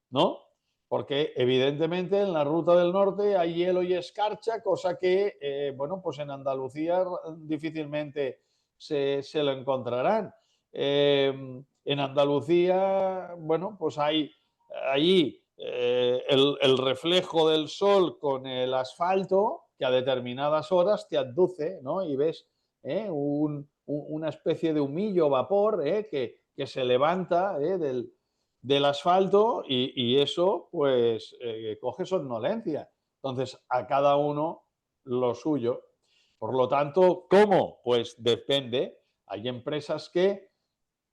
¿no? Porque evidentemente en la ruta del norte hay hielo y escarcha, cosa que, bueno, pues en Andalucía difícilmente se lo encontrarán. En Andalucía, bueno, pues hay allí el reflejo del sol con el asfalto, que a determinadas horas te abduce, ¿no? Y ves una especie de humillo, vapor, que se levanta del asfalto, y eso pues coge somnolencia. Entonces, a cada uno lo suyo. Por lo tanto, ¿cómo? Pues depende. Hay empresas que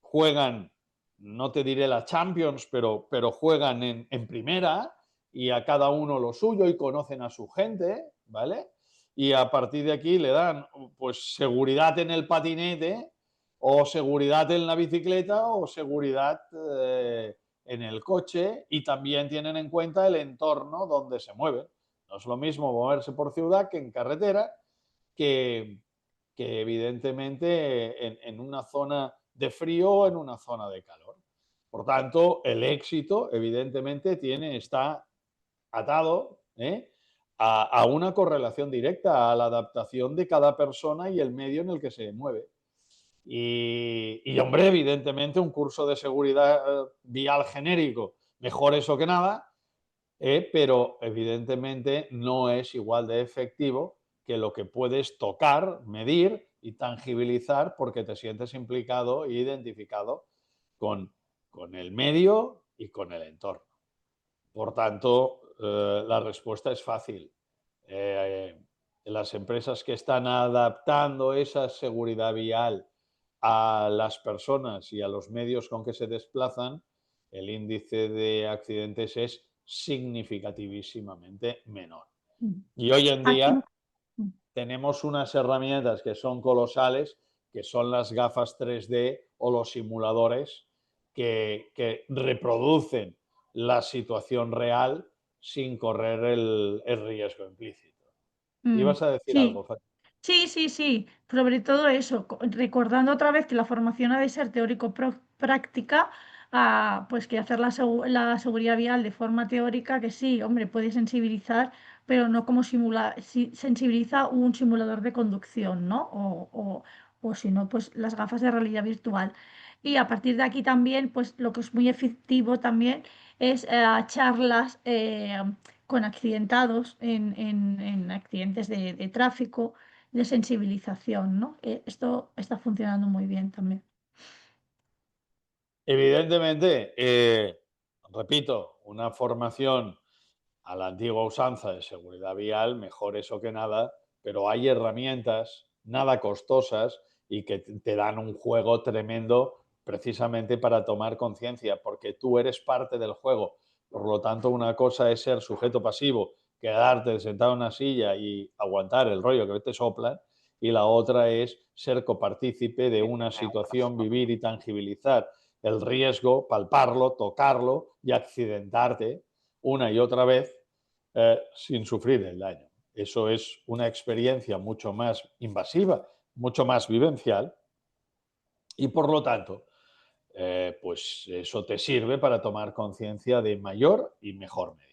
juegan, no te diré la Champions, pero juegan en primera, y a cada uno lo suyo, y conocen a su gente, ¿vale? Y a partir de aquí le dan pues seguridad en el patinete, o seguridad en la bicicleta, o seguridad en el coche y también tienen en cuenta el entorno donde se mueven. No es lo mismo moverse por ciudad que en carretera, que evidentemente en una zona de frío o en una zona de calor. Por tanto, el éxito evidentemente está atado a una correlación directa a la adaptación de cada persona y el medio en el que se mueve. Hombre, evidentemente un curso de seguridad vial genérico, mejor eso que nada, pero evidentemente no es igual de efectivo que lo que puedes tocar, medir y tangibilizar porque te sientes implicado e identificado con, con el medio y con el entorno. Por tanto, la respuesta es fácil. Las empresas que están adaptando esa seguridad vial a las personas y a los medios con que se desplazan, el índice de accidentes es significativísimamente menor. Y hoy en Aquí, día tenemos unas herramientas que son colosales, que son las gafas 3D o los simuladores que reproducen la situación real sin correr el riesgo implícito. ¿Ibas a decir sí. algo, Fati? Sí, sí, sí, sobre todo eso, recordando otra vez que la formación ha de ser teórico-práctica, pues que hacer la seguridad vial de forma teórica, que sí, hombre, puede sensibilizar, pero no como sensibiliza un simulador de conducción, ¿no? O si no, pues las gafas de realidad virtual. Y a partir de aquí también, pues lo que es muy efectivo también es charlas con accidentados en accidentes de tráfico de sensibilización, ¿no? Esto está funcionando muy bien también. Evidentemente, repito, una formación a la antigua usanza de seguridad vial, mejor eso que nada, pero hay herramientas nada costosas y que te dan un juego tremendo precisamente para tomar conciencia, porque tú eres parte del juego. Por lo tanto, una cosa es ser sujeto pasivo, quedarte sentado en una silla y aguantar el rollo que te soplan, y la otra es ser copartícipe de una situación, vivir y tangibilizar el riesgo, palparlo, tocarlo y accidentarte una y otra vez sin sufrir el daño. Eso es una experiencia mucho más invasiva, mucho más vivencial y por lo tanto, pues eso te sirve para tomar conciencia de mayor y mejor medida.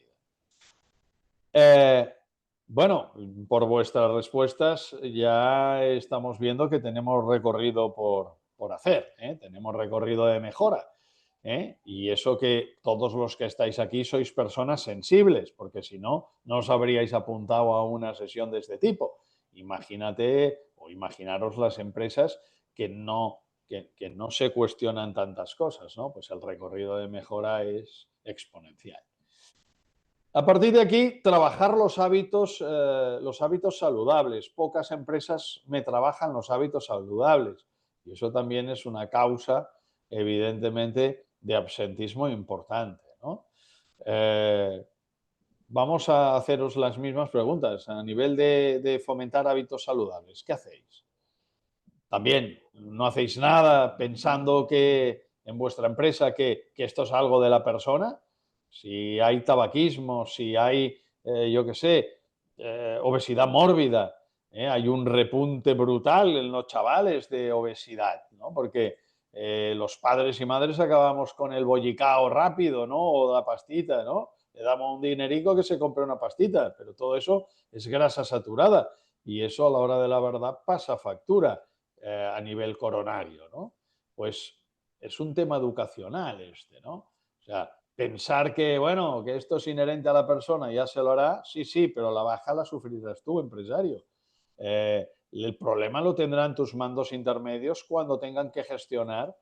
Bueno, por vuestras respuestas ya estamos viendo que tenemos recorrido por hacer, tenemos recorrido de mejora. Y eso que todos los que estáis aquí sois personas sensibles, porque si no, no os habríais apuntado a una sesión de este tipo. Imagínate o imaginaros las empresas que no se cuestionan tantas cosas, ¿no? Pues el recorrido de mejora es exponencial. A partir de aquí, trabajar los hábitos saludables. Pocas empresas me trabajan los hábitos saludables y eso también es una causa, evidentemente, de absentismo importante, ¿no? Vamos a haceros las mismas preguntas. A nivel de fomentar hábitos saludables, ¿qué hacéis? También no hacéis nada pensando que en vuestra empresa que esto es algo de la persona. Si hay tabaquismo, si hay, yo qué sé, obesidad mórbida, hay un repunte brutal en los chavales de obesidad, ¿no? Porque los padres y madres acabamos con el bollicao rápido, ¿no? O la pastita, ¿no? Le damos un dinerico que se compre una pastita, pero todo eso es grasa saturada y eso a la hora de la verdad pasa factura a nivel coronario, ¿no? Pues es un tema educacional este, ¿no? O sea, pensar que, bueno, que esto es inherente a la persona, ya se lo hará, sí, sí, pero la baja la sufrirás tú, empresario. El problema lo tendrán tus mandos intermedios cuando tengan que gestionar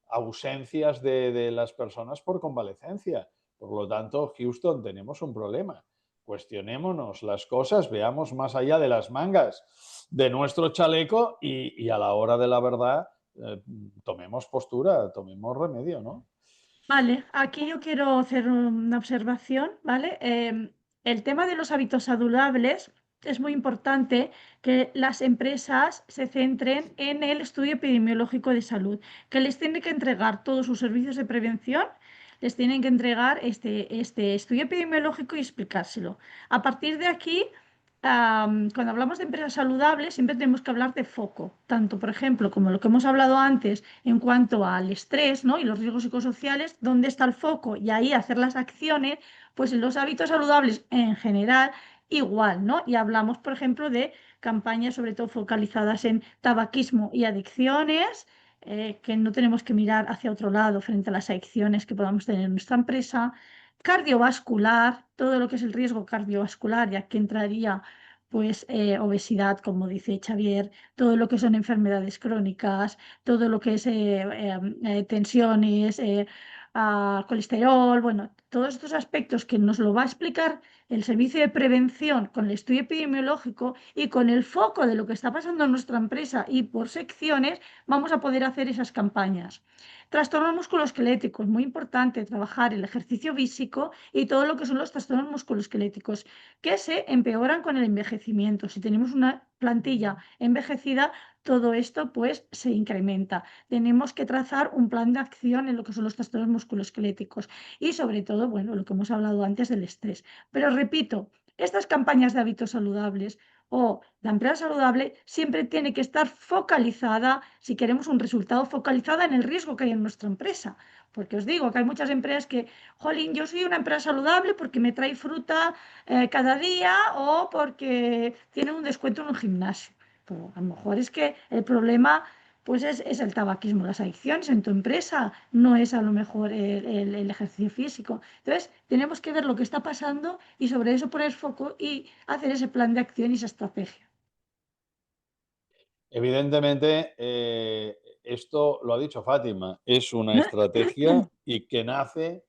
ausencias de las personas por convalecencia. Por lo tanto, Houston, tenemos un problema. Cuestionémonos las cosas, veamos más allá de las mangas de nuestro chaleco y a la hora de la verdad tomemos postura, tomemos remedio, ¿no? Vale, aquí yo quiero hacer una observación, ¿vale? El tema de los hábitos saludables es muy importante que las empresas se centren en el estudio epidemiológico de salud, que les tiene que entregar todos sus servicios de prevención, les tienen que entregar este estudio epidemiológico y explicárselo. A partir de aquí, cuando hablamos de empresas saludables, siempre tenemos que hablar de foco, tanto, por ejemplo, como lo que hemos hablado antes en cuanto al estrés, ¿no? Y los riesgos psicosociales, ¿dónde está el foco? Y ahí hacer las acciones, pues en los hábitos saludables en general, igual, ¿no? Y hablamos, por ejemplo, de campañas sobre todo focalizadas en tabaquismo y adicciones, que no tenemos que mirar hacia otro lado frente a las adicciones que podamos tener en nuestra empresa. Cardiovascular, todo lo que es el riesgo cardiovascular, y aquí entraría pues obesidad, como dice Xavier, todo lo que son enfermedades crónicas, todo lo que es tensiones, colesterol, bueno, todos estos aspectos que nos lo va a explicar el servicio de prevención con el estudio epidemiológico y con el foco de lo que está pasando en nuestra empresa y por secciones, vamos a poder hacer esas campañas. Trastornos musculoesqueléticos, muy importante trabajar el ejercicio físico y todo lo que son los trastornos musculoesqueléticos, que se empeoran con el envejecimiento. Si tenemos una plantilla envejecida, todo esto pues se incrementa. Tenemos que trazar un plan de acción en lo que son los trastornos musculoesqueléticos y sobre todo, bueno, lo que hemos hablado antes del estrés. Pero repito, estas campañas de hábitos saludables o la empresa saludable siempre tiene que estar focalizada, si queremos un resultado, focalizada en el riesgo que hay en nuestra empresa. Porque os digo que hay muchas empresas que, jolín, yo soy una empresa saludable porque me trae fruta cada día o porque tiene un descuento en un gimnasio. Pero a lo mejor es que el problema pues es el tabaquismo, las adicciones en tu empresa, no es a lo mejor el ejercicio físico. Entonces, tenemos que ver lo que está pasando y sobre eso poner foco y hacer ese plan de acción y esa estrategia. Evidentemente, esto lo ha dicho Fátima, es una estrategia y que nace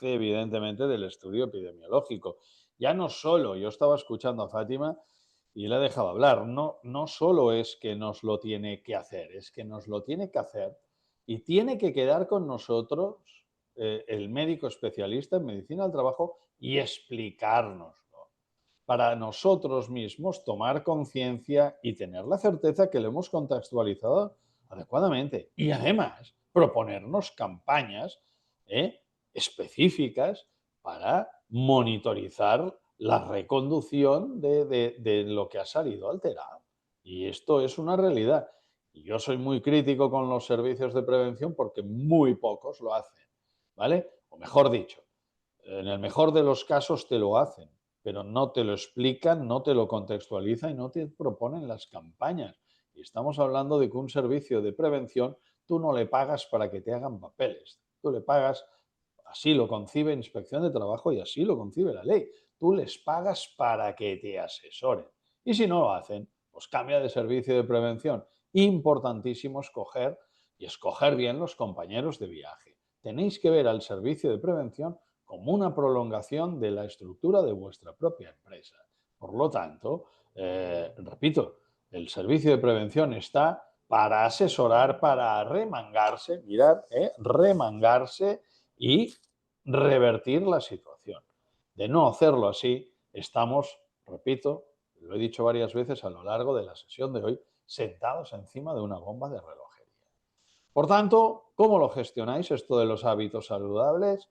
evidentemente del estudio epidemiológico. Ya no solo, yo estaba escuchando a Fátima y le he dejado hablar, no solo es que nos lo tiene que hacer, es que nos lo tiene que hacer y tiene que quedar con nosotros el médico especialista en medicina del trabajo y explicárnoslo para nosotros mismos tomar conciencia y tener la certeza que lo hemos contextualizado adecuadamente. Y además proponernos campañas específicas para monitorizar la reconducción de lo que ha salido alterado. Y esto es una realidad. Y yo soy muy crítico con los servicios de prevención porque muy pocos lo hacen, ¿vale? O mejor dicho, en el mejor de los casos te lo hacen, pero no te lo explican, no te lo contextualizan y no te proponen las campañas. Y estamos hablando de que un servicio de prevención tú no le pagas para que te hagan papeles, tú le pagas, así lo concibe Inspección de Trabajo y así lo concibe la ley, tú les pagas para que te asesoren. Y si no lo hacen, pues cambia de servicio de prevención. Importantísimo escoger y escoger bien los compañeros de viaje. Tenéis que ver al servicio de prevención como una prolongación de la estructura de vuestra propia empresa. Por lo tanto, repito, el servicio de prevención está para asesorar, para remangarse, mirad, remangarse y revertir la situación. De no hacerlo así, estamos, repito, lo he dicho varias veces a lo largo de la sesión de hoy, sentados encima de una bomba de relojería. Por tanto, ¿cómo lo gestionáis esto de los hábitos saludables?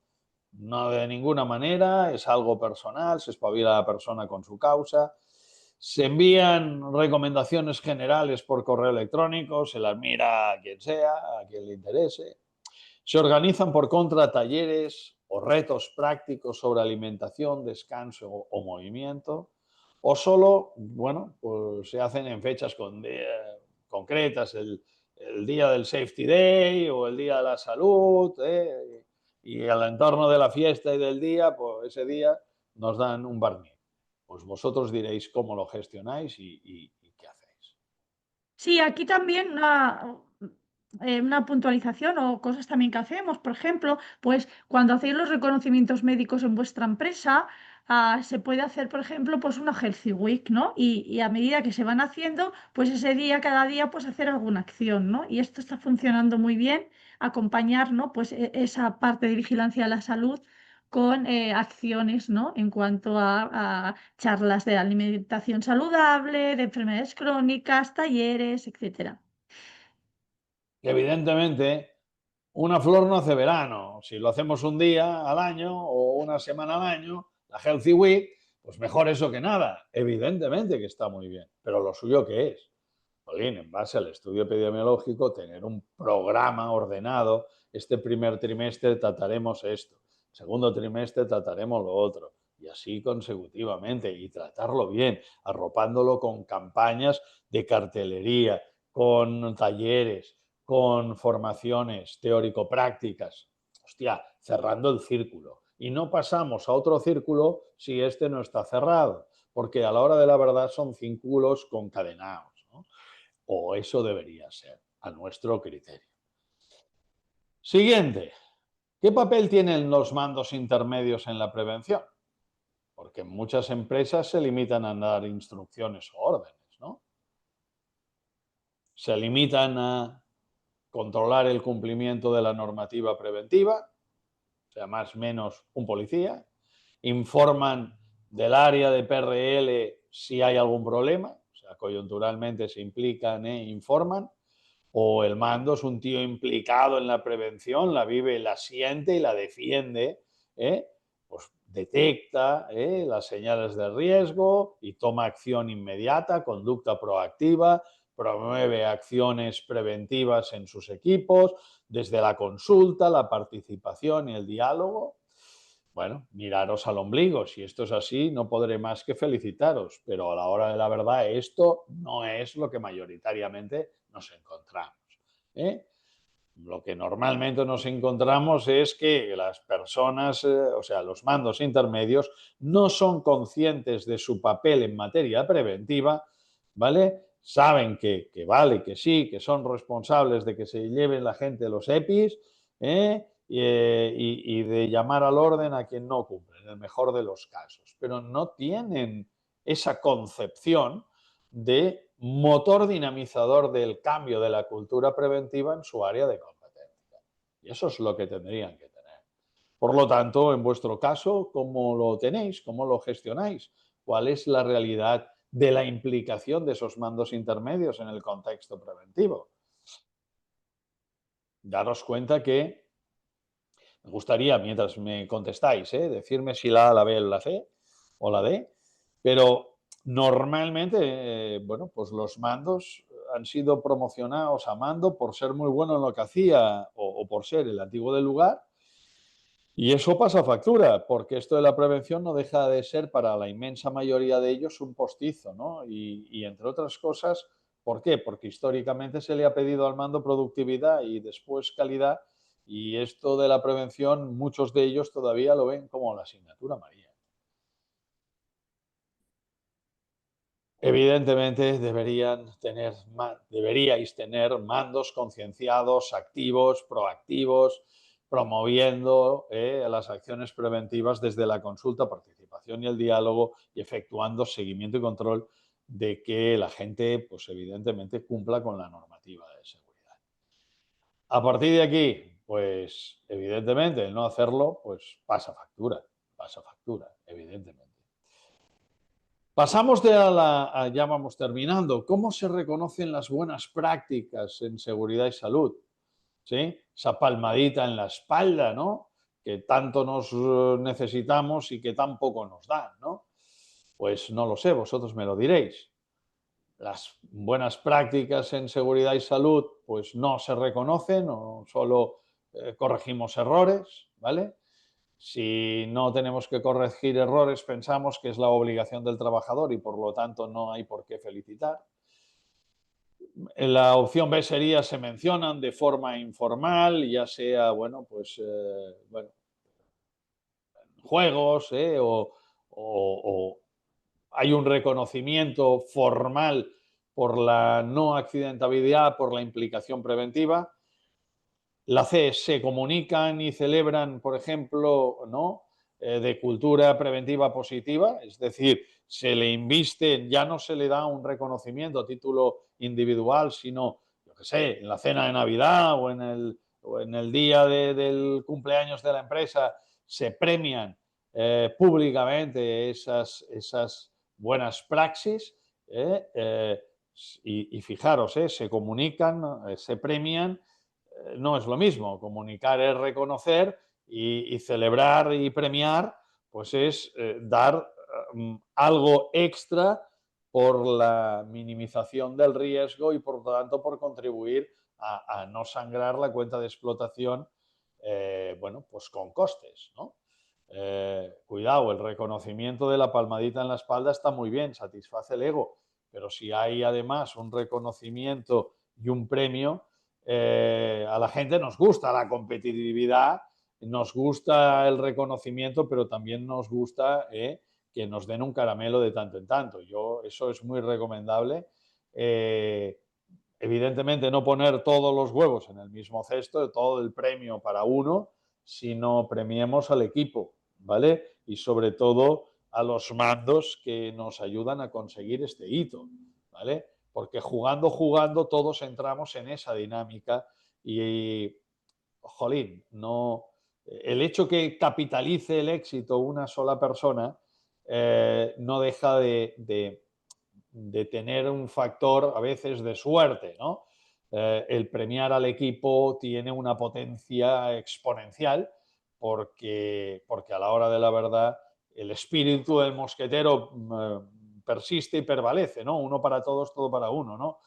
No de ninguna manera, es algo personal, se espabila la persona con su causa, se envían recomendaciones generales por correo electrónico, se las mira a quien sea, a quien le interese. Se organizan por contra talleres o retos prácticos sobre alimentación, descanso o movimiento, o solo, bueno, pues se hacen en fechas concretas, el día del Safety Day o el día de la salud, y al entorno de la fiesta y del día, pues ese día nos dan un barniz. Pues vosotros diréis cómo lo gestionáis y qué hacéis. Sí, aquí también una puntualización o cosas también que hacemos. Por ejemplo, pues cuando hacéis los reconocimientos médicos en vuestra empresa, se puede hacer, por ejemplo, pues una Healthy Week, ¿no? Y a medida que se van haciendo, pues ese día, cada día, pues hacer alguna acción, ¿no? Y esto está funcionando muy bien, acompañar, ¿no? Pues esa parte de vigilancia de la salud con acciones, ¿no? En cuanto a charlas de alimentación saludable, de enfermedades crónicas, talleres, etcétera. Evidentemente, una flor no hace verano. Si lo hacemos un día al año o una semana al año, la Healthy Week, pues mejor eso que nada. Evidentemente que está muy bien. Pero lo suyo, ¿qué es? Jolín, en base al estudio epidemiológico, tener un programa ordenado. Este primer trimestre trataremos esto, segundo trimestre trataremos lo otro, y así consecutivamente, y tratarlo bien, arropándolo con campañas de cartelería, con talleres, con formaciones teórico-prácticas. Hostia, cerrando el círculo. Y no pasamos a otro círculo si este no está cerrado, porque a la hora de la verdad son círculos concadenados, ¿no? O eso debería ser, a nuestro criterio. Siguiente. ¿Qué papel tienen los mandos intermedios en la prevención? Porque muchas empresas se limitan a dar instrucciones o órdenes, ¿no? Se limitan a controlar el cumplimiento de la normativa preventiva, o sea, más o menos un policía, informan del área de PRL si hay algún problema, o sea, coyunturalmente se implican e informan, o el mando es un tío implicado en la prevención, la vive, la siente y la defiende, pues detecta las señales de riesgo y toma acción inmediata, conducta proactiva, promueve acciones preventivas en sus equipos, desde la consulta, la participación y el diálogo. Bueno, miraros al ombligo. Si esto es así, no podré más que felicitaros, pero a la hora de la verdad esto no es lo que mayoritariamente nos encontramos, ¿eh? Lo que normalmente nos encontramos es que las personas, o sea, los mandos intermedios, no son conscientes de su papel en materia preventiva, ¿vale? Saben que vale, que sí, que son responsables de que se lleven la gente los EPIs, y de llamar al orden a quien no cumple, en el mejor de los casos. Pero no tienen esa concepción de motor dinamizador del cambio de la cultura preventiva en su área de competencia. Y eso es lo que tendrían que tener. Por lo tanto, en vuestro caso, ¿cómo lo tenéis? ¿Cómo lo gestionáis? ¿Cuál es la realidad de la implicación de esos mandos intermedios en el contexto preventivo? Daros cuenta que me gustaría, mientras me contestáis, decirme si la A, la B, la C o la D, pero normalmente, bueno, pues los mandos han sido promocionados a mando por ser muy bueno en lo que hacía o por ser el antiguo del lugar, y eso pasa factura, porque esto de la prevención no deja de ser para la inmensa mayoría de ellos un postizo, ¿no? Y entre otras cosas, ¿por qué? Porque históricamente se le ha pedido al mando productividad y después calidad, y esto de la prevención, muchos de ellos todavía lo ven como la asignatura María. Evidentemente deberíais tener mandos concienciados, activos, proactivos, promoviendo las acciones preventivas desde la consulta, participación y el diálogo, y efectuando seguimiento y control de que la gente, pues evidentemente, cumpla con la normativa de seguridad. A partir de aquí, pues evidentemente el no hacerlo, pues pasa factura, evidentemente. Pasamos ya vamos terminando. ¿Cómo se reconocen las buenas prácticas en seguridad y salud? ¿Sí? Esa palmadita en la espalda, ¿no? Que tanto nos necesitamos y que tan poco nos dan, ¿no? Pues no lo sé, vosotros me lo diréis. Las buenas prácticas en seguridad y salud, pues no se reconocen, o solo corregimos errores, ¿vale? Si no tenemos que corregir errores, pensamos que es la obligación del trabajador y por lo tanto no hay por qué felicitar. En la opción B sería, se mencionan de forma informal, ya sea, bueno, pues, juegos, o hay un reconocimiento formal por la no accidentabilidad, por la implicación preventiva. La C, se comunican y celebran, por ejemplo, ¿no? De cultura preventiva positiva, es decir, se le inviste, ya no se le da un reconocimiento a título individual, sino, yo qué sé, en la cena de Navidad o en el día del cumpleaños de la empresa, se premian públicamente esas buenas praxis y fijaros, se comunican, se premian, no es lo mismo. Comunicar es reconocer y celebrar y premiar, pues es dar algo extra por la minimización del riesgo y por lo tanto por contribuir a no sangrar la cuenta de explotación, bueno, pues con costes, ¿no? Cuidado, el reconocimiento de la palmadita en la espalda está muy bien, satisface el ego, pero si hay además un reconocimiento y un premio, a la gente nos gusta la competitividad, nos gusta el reconocimiento, pero también nos gusta que nos den un caramelo de tanto en tanto. Eso es muy recomendable. Evidentemente, no poner todos los huevos en el mismo cesto, todo el premio para uno, sino premiemos al equipo, ¿vale? Y sobre todo a los mandos que nos ayudan a conseguir este hito, ¿vale? Porque jugando, todos entramos en esa dinámica y, jolín, no, el hecho que capitalice el éxito una sola persona no deja de tener un factor a veces de suerte, ¿no? El premiar al equipo tiene una potencia exponencial porque a la hora de la verdad el espíritu del mosquetero persiste y prevalece, ¿no? Uno para todos, todo para uno, ¿no?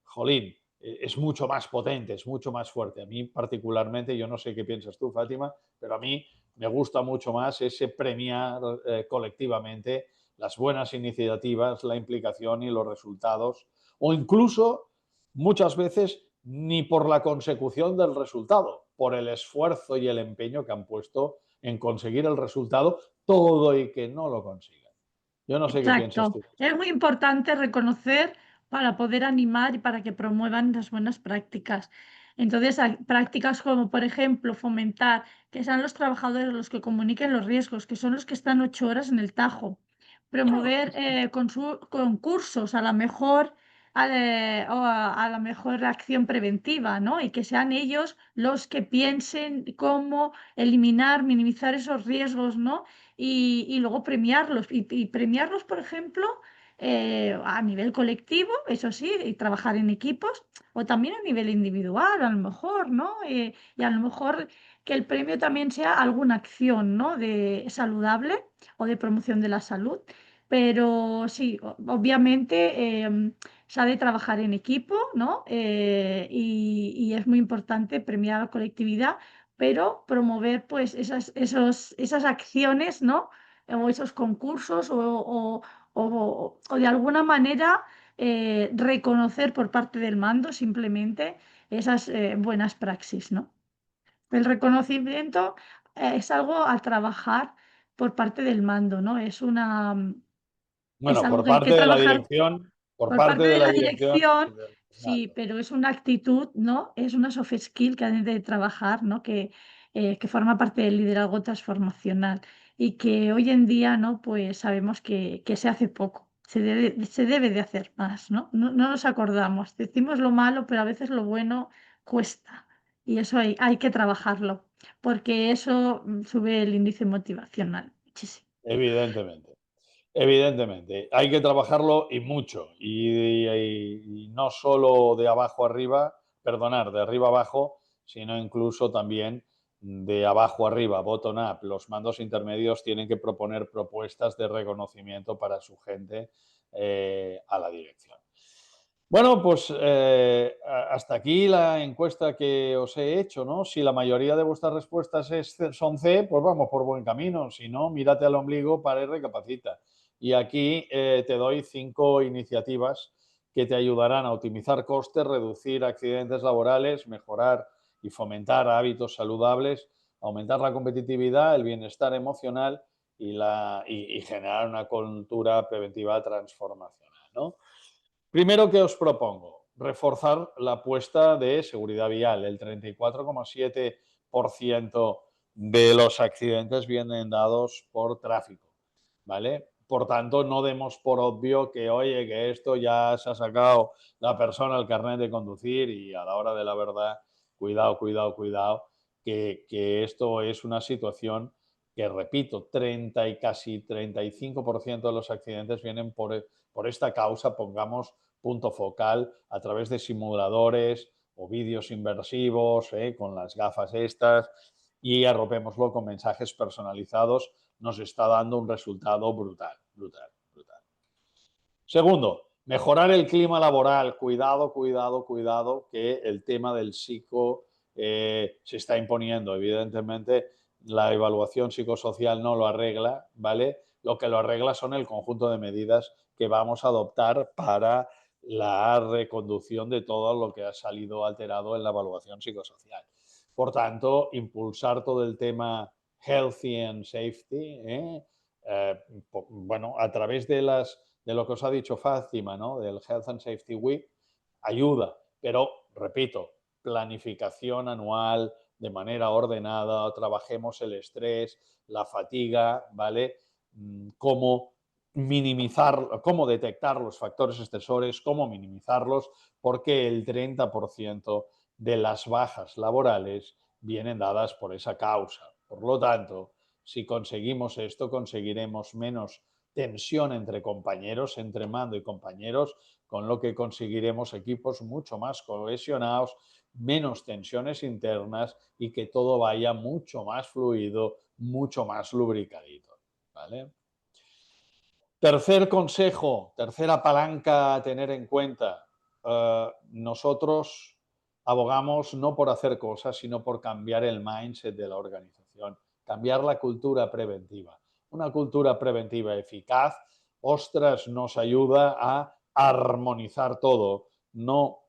Jolín, es mucho más potente, es mucho más fuerte. A mí particularmente, yo no sé qué piensas tú, Fátima, pero a mí me gusta mucho más ese premiar colectivamente las buenas iniciativas, la implicación y los resultados, o incluso muchas veces ni por la consecución del resultado, por el esfuerzo y el empeño que han puesto en conseguir el resultado, todo y que no lo consigan. Yo no sé qué piensas Exacto. tú. Es muy importante reconocer para poder animar y para que promuevan las buenas prácticas. Entonces, hay prácticas como, por ejemplo, fomentar que sean los trabajadores los que comuniquen los riesgos, que son los que están 8 horas en el tajo. Promover concursos a la mejor, a la mejor acción preventiva, ¿no? Y que sean ellos los que piensen cómo eliminar, minimizar esos riesgos, ¿no? Y luego premiarlos. Y premiarlos, por ejemplo, a nivel colectivo, eso sí, y trabajar en equipos, o también a nivel individual, a lo mejor, ¿no? Y a lo mejor que el premio también sea alguna acción, ¿no? De saludable o de promoción de la salud. Pero sí, obviamente se ha de trabajar en equipo, ¿no? Y es muy importante premiar a la colectividad, pero promover pues esas acciones, ¿no? O esos concursos o de alguna manera reconocer por parte del mando simplemente esas buenas praxis, ¿no? El reconocimiento es algo a trabajar por parte del mando, ¿no? Es Bueno, algo que hay que trabajar por por parte parte de de la la dirección y dirección, del sí, alumnado. pero es una actitud, ¿no? Es una soft skill que han de trabajar, ¿no? Que forma parte del liderazgo transformacional y que hoy en día, ¿no? Pues sabemos que se hace poco, se debe de hacer más, ¿no? No nos acordamos, decimos lo malo, pero a veces lo bueno cuesta y eso hay que trabajarlo, porque eso sube el índice motivacional muchísimo. Evidentemente. Evidentemente, hay que trabajarlo y mucho, y no solo de abajo arriba, perdonar, de arriba abajo, sino incluso también de abajo arriba, bottom up. Los mandos intermedios tienen que proponer propuestas de reconocimiento para su gente a la dirección. Bueno, pues hasta aquí la encuesta que os he hecho, ¿no? Si la mayoría de vuestras respuestas son C, pues vamos por buen camino. Si no, mírate al ombligo, para y recapacita. Y aquí te doy 5 iniciativas que te ayudarán a optimizar costes, reducir accidentes laborales, mejorar y fomentar hábitos saludables, aumentar la competitividad, el bienestar emocional y generar una cultura preventiva transformacional, ¿no? Primero que os propongo, reforzar la apuesta de seguridad vial. El 34,7% de los accidentes vienen dados por tráfico, ¿vale? Por tanto, no demos por obvio que, oye, que esto ya se ha sacado la persona el carnet de conducir y a la hora de la verdad, cuidado, cuidado, cuidado, que esto es una situación que, repito, 30 y casi 35% de los accidentes vienen por esta causa. Pongamos punto focal a través de simuladores o vídeos inmersivos, con las gafas estas, y arropémoslo con mensajes personalizados, nos está dando un resultado brutal, brutal, brutal. Segundo, mejorar el clima laboral. Cuidado, cuidado, cuidado, que el tema del psico se está imponiendo. Evidentemente, la evaluación psicosocial no lo arregla, ¿vale? Lo que lo arregla son el conjunto de medidas que vamos a adoptar para la reconducción de todo lo que ha salido alterado en la evaluación psicosocial. Por tanto, impulsar todo el tema healthy and safety, bueno, a través de lo que os ha dicho Fátima, ¿no? Del Health and Safety Week, ayuda, pero, repito, planificación anual de manera ordenada, trabajemos el estrés, la fatiga, ¿vale? Cómo minimizar, cómo detectar los factores estresores, cómo minimizarlos, porque el 30% de las bajas laborales vienen dadas por esa causa. Por lo tanto, si conseguimos esto, conseguiremos menos tensión entre compañeros, entre mando y compañeros, con lo que conseguiremos equipos mucho más cohesionados, menos tensiones internas y que todo vaya mucho más fluido, mucho más lubricadito, ¿vale? Tercer consejo, tercera palanca a tener en cuenta. Nosotros abogamos no por hacer cosas, sino por cambiar el mindset de la organización, cambiar la cultura preventiva. Una cultura preventiva eficaz, ostras, nos ayuda a armonizar todo. No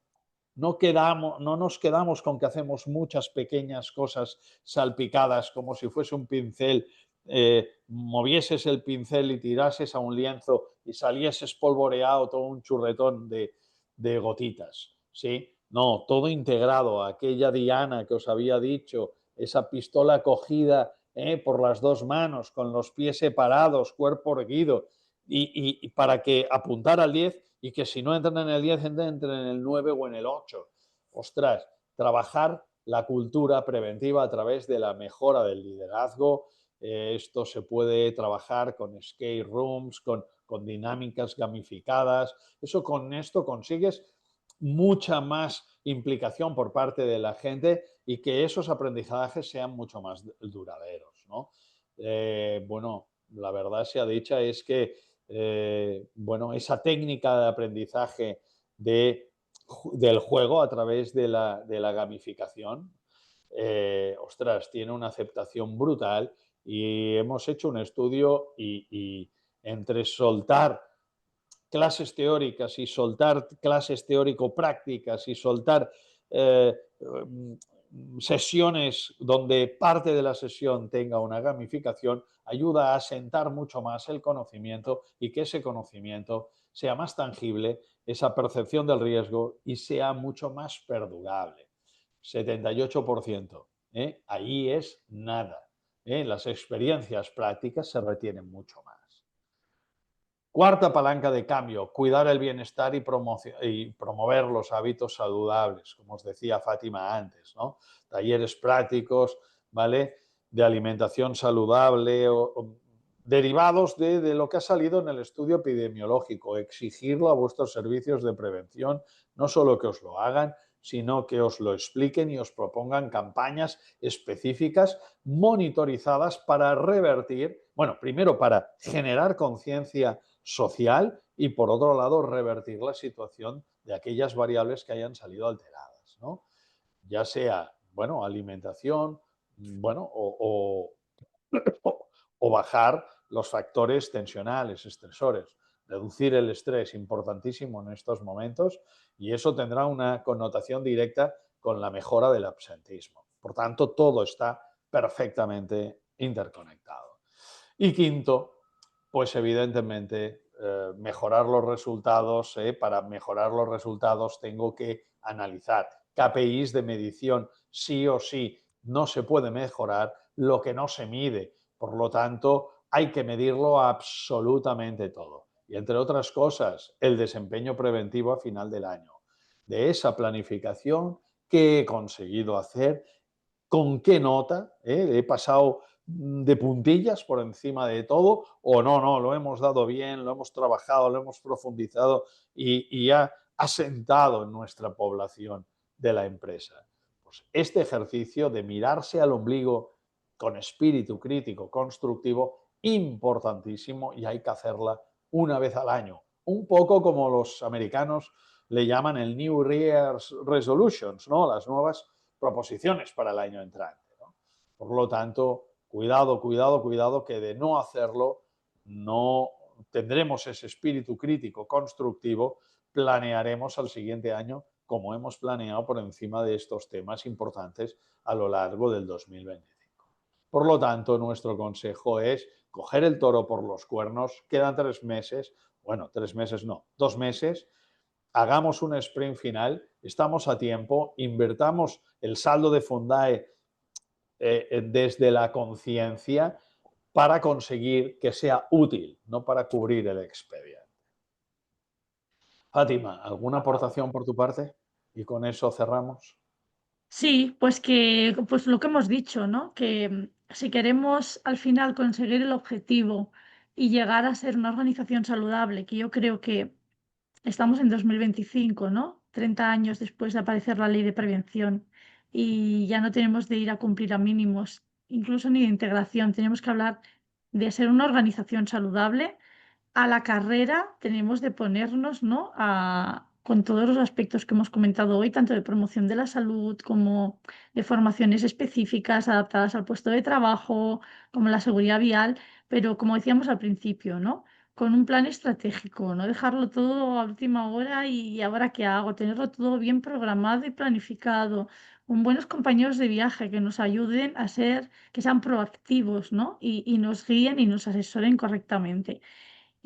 nos quedamos con que hacemos muchas pequeñas cosas salpicadas como si fuese un pincel, movieses el pincel y tirases a un lienzo y salieses polvoreado todo un churretón de gotitas, ¿sí? No, todo integrado, aquella diana que os había dicho, esa pistola cogida por las dos manos, con los pies separados, cuerpo erguido, y para que apuntar al 10 y que si no entran en el 10, entren en el 9 o en el 8. Ostras, trabajar la cultura preventiva a través de la mejora del liderazgo. Esto se puede trabajar con escape rooms, con dinámicas gamificadas. Con esto consigues mucha más implicación por parte de la gente y que esos aprendizajes sean mucho más duraderos, ¿no? Bueno, la verdad sea dicha es que bueno, esa técnica de aprendizaje del juego a través de la gamificación, ostras, tiene una aceptación brutal y hemos hecho un estudio y entre soltar clases teóricas y soltar clases teórico-prácticas y soltar sesiones donde parte de la sesión tenga una gamificación, ayuda a asentar mucho más el conocimiento y que ese conocimiento sea más tangible, esa percepción del riesgo y sea mucho más perdurable. 78%. Ahí es nada. Las experiencias prácticas se retienen mucho más. Cuarta palanca de cambio, cuidar el bienestar y promover los hábitos saludables, como os decía Fátima antes, ¿no? Talleres prácticos, ¿vale? De alimentación saludable, derivados de lo que ha salido en el estudio epidemiológico. Exigirlo a vuestros servicios de prevención, no solo que os lo hagan, sino que os lo expliquen y os propongan campañas específicas, monitorizadas para revertir, bueno, primero para generar conciencia social y, por otro lado, revertir la situación de aquellas variables que hayan salido alteradas, ¿no? Ya sea, bueno, alimentación, bueno, o bajar los factores tensionales, estresores. Reducir el estrés, importantísimo en estos momentos, y eso tendrá una connotación directa con la mejora del absentismo. Por tanto, todo está perfectamente interconectado. Y quinto, pues evidentemente mejorar los resultados. Para mejorar los resultados tengo que analizar KPIs de medición. Sí o sí no se puede mejorar lo que no se mide. Por lo tanto, hay que medirlo absolutamente todo. Y entre otras cosas, el desempeño preventivo a final del año. De esa planificación, ¿qué he conseguido hacer? con qué nota, he pasado de puntillas por encima de todo, o no, lo hemos dado bien, lo hemos trabajado, lo hemos profundizado y ha asentado en nuestra población de la empresa. Pues este ejercicio de mirarse al ombligo con espíritu crítico, constructivo, importantísimo, y hay que hacerla una vez al año. Un poco como los americanos le llaman el New Year's Resolutions, ¿no? Las nuevas proposiciones para el año entrante, ¿no? Por lo tanto, cuidado, cuidado, cuidado, que de no hacerlo no tendremos ese espíritu crítico constructivo, planearemos al siguiente año como hemos planeado por encima de estos temas importantes a lo largo del 2025. Por lo tanto, nuestro consejo es coger el toro por los cuernos, quedan 3 meses, bueno, 3 meses no, 2 meses, hagamos un sprint final, estamos a tiempo, invertamos el saldo de Fundae desde la conciencia para conseguir que sea útil, no para cubrir el expediente. Fátima, ¿alguna aportación por tu parte? Y con eso cerramos. Sí, pues lo que hemos dicho, ¿no? Que si queremos al final conseguir el objetivo y llegar a ser una organización saludable, que yo creo que estamos en 2025, ¿no? 30 años después de aparecer la ley de prevención y ya no tenemos de ir a cumplir a mínimos, incluso ni de integración, tenemos que hablar de ser una organización saludable. A la carrera tenemos de ponernos, ¿no? Con todos los aspectos que hemos comentado hoy, tanto de promoción de la salud como de formaciones específicas adaptadas al puesto de trabajo, como la seguridad vial, pero como decíamos al principio, ¿no? Con un plan estratégico, no dejarlo todo a última hora y ahora qué hago, tenerlo todo bien programado y planificado, con buenos compañeros de viaje que nos ayuden a ser, que sean proactivos, ¿no? Y nos guíen y nos asesoren correctamente.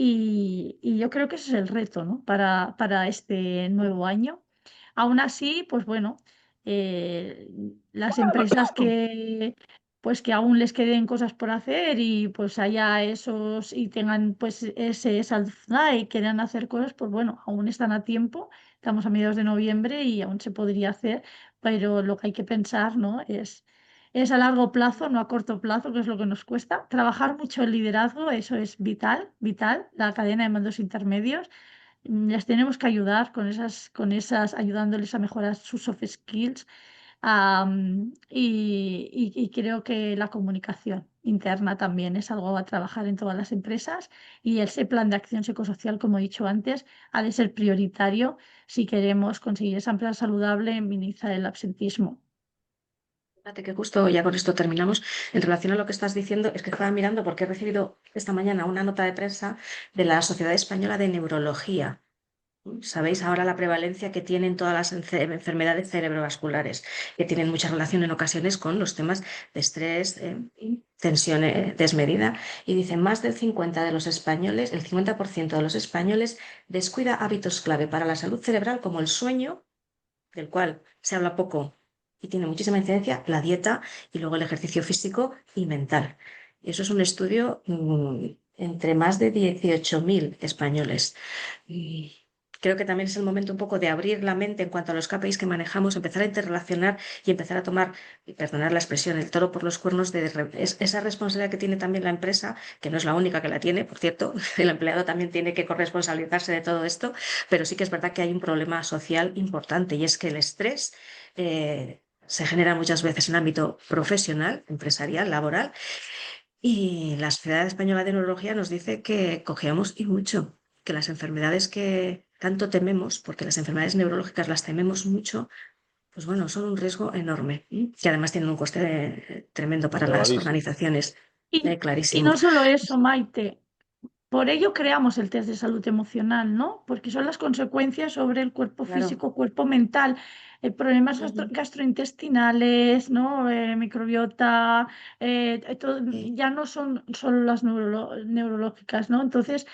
Y yo creo que ese es el reto, ¿no? Para este nuevo año. Aún así, pues bueno, eh, las empresas pues que aún les queden cosas por hacer y pues haya esos y tengan pues esa alzada y quieran hacer cosas, pues bueno, aún están a tiempo. Estamos a mediados de noviembre y aún se podría hacer, pero lo que hay que pensar, ¿no? Es a largo plazo, no a corto plazo, que es lo que nos cuesta. Trabajar mucho el liderazgo, eso es vital, vital. La cadena de mandos intermedios. Les tenemos que ayudar con esas, ayudándoles a mejorar sus soft skills. Y creo que la comunicación interna también es algo a trabajar en todas las empresas. Y ese plan de acción psicosocial, como he dicho antes, ha de ser prioritario si queremos conseguir esa empresa saludable, minimizar el absentismo. Fíjate que justo ya con esto terminamos. En relación a lo que estás diciendo, es que estaba mirando porque he recibido esta mañana una nota de prensa de la Sociedad Española de Neurología. Sabéis ahora la prevalencia que tienen todas las enfermedades cerebrovasculares, que tienen mucha relación en ocasiones con los temas de estrés, y tensión desmedida. Y dicen, más del 50 de los españoles, el 50% de los españoles descuida hábitos clave para la salud cerebral como el sueño, del cual se habla poco y tiene muchísima incidencia, la dieta y luego el ejercicio físico y mental. Y eso es un estudio entre más de 18.000 españoles. Y creo que también es el momento un poco de abrir la mente en cuanto a los KPIs que manejamos, empezar a interrelacionar y empezar a tomar, y perdonar la expresión, el toro por los cuernos de esa responsabilidad que tiene también la empresa, que no es la única que la tiene, por cierto, el empleado también tiene que corresponsabilizarse de todo esto, pero sí que es verdad que hay un problema social importante y es que el estrés se genera muchas veces en ámbito profesional, empresarial, laboral, y la Sociedad Española de Neurología nos dice que cojeamos y mucho, que las enfermedades que tanto tememos, porque las enfermedades neurológicas las tememos mucho, pues bueno, son un riesgo enorme, que además tienen un coste tremendo para las Elevadísimo. Y, organizaciones, y clarísimo. no solo eso, Maite. Por ello creamos el test de salud emocional, ¿no? Porque son las consecuencias sobre el cuerpo Claro. físico, cuerpo mental, problemas Ujú. gastrointestinales, ¿no? Microbiota, Sí, ya no son solo las neurológicas, ¿no? Entonces,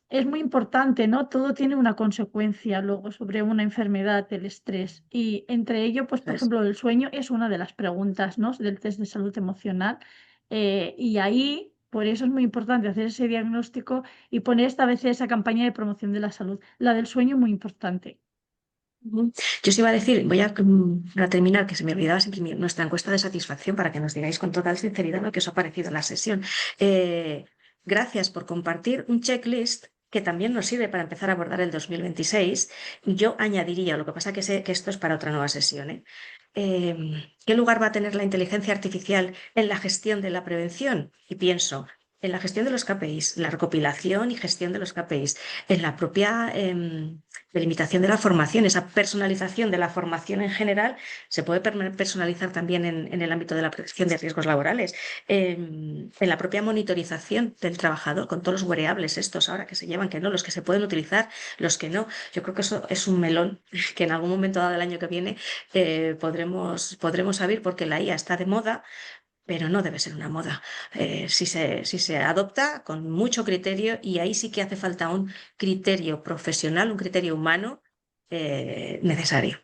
es muy importante, ¿no? Todo tiene una consecuencia luego sobre una enfermedad, el estrés. Y entre ello, pues, eso por es. ejemplo, el sueño es una de las preguntas, ¿no? Del test de salud emocional. Y ahí, por eso es muy importante hacer ese diagnóstico y poner esta vez esa campaña de promoción de la salud. La del sueño, muy importante. Ujú. Yo os iba a decir, para terminar, que se me olvidaba imprimir nuestra encuesta de satisfacción para que nos digáis con total sinceridad lo que os ha parecido la sesión. Gracias por compartir un checklist que también nos sirve para empezar a abordar el 2026. Yo añadiría, lo que pasa que sé que esto es para otra nueva sesión, ¿eh? ¿Qué lugar va a tener la inteligencia artificial en la gestión de la prevención? Y pienso en la gestión de los KPIs, la recopilación y gestión de los KPIs, en la propia delimitación de la formación, esa personalización de la formación en general, se puede personalizar también en el ámbito de la prevención de riesgos laborales, en la propia monitorización del trabajador, con todos los wearables estos ahora que se llevan, que no, los que se pueden utilizar, los que no. Yo creo que eso es un melón que en algún momento dado del año que viene podremos abrir, porque la IA está de moda, pero no debe ser una moda. Si se adopta con mucho criterio, y ahí sí que hace falta un criterio profesional, un criterio humano necesario.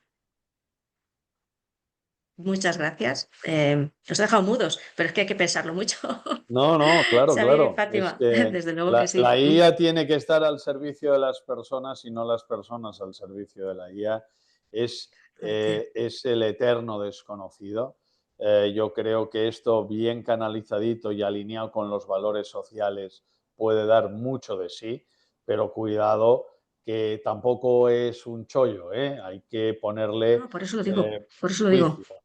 Muchas gracias. Os he dejado mudos, pero es que hay que pensarlo mucho. No, no, claro, Xavier y claro. Es Fátima, que desde luego que sí. la IA tiene que estar al servicio de las personas y no las personas al servicio de la IA. Es el eterno desconocido. Yo creo que esto bien canalizadito y alineado con los valores sociales puede dar mucho de sí, pero cuidado que tampoco es un chollo, ¿eh? Hay que ponerle No, por eso lo digo, por eso lo digo. juicio.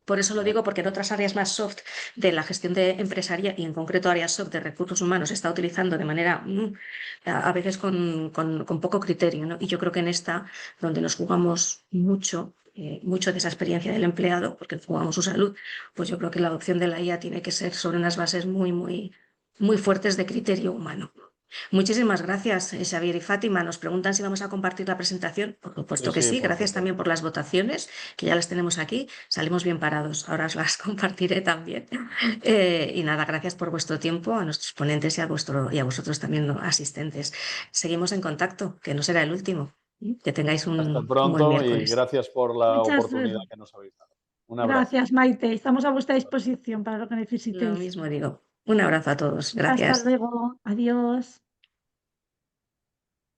Por eso lo digo, porque en otras áreas más soft de la gestión de empresaria, y en concreto áreas soft de recursos humanos, se está utilizando de manera a veces con poco criterio, ¿no? Y yo creo que en esta, donde nos jugamos mucho de esa experiencia del empleado, porque jugamos su salud, pues yo creo que la adopción de la IA tiene que ser sobre unas bases muy fuertes de criterio humano. Muchísimas gracias, Xavier y Fátima. Nos preguntan si vamos a compartir la presentación. Por Sí, supuesto que sí, sí. por Gracias también supuesto. por las votaciones, que ya las tenemos aquí. Salimos bien parados. Ahora os las compartiré también. Y nada, gracias por vuestro tiempo, a nuestros ponentes y a vosotros también, ¿no?, asistentes. Seguimos en contacto, que no será el último. Que tengáis Hasta un buen pronto y miércoles. gracias por la Muchas oportunidad que nos habéis dado. Un abrazo. gracias, Maite. Estamos a vuestra disposición para lo que Lo necesitéis. mismo digo. Un abrazo a todos. Hasta Gracias. luego. Adiós.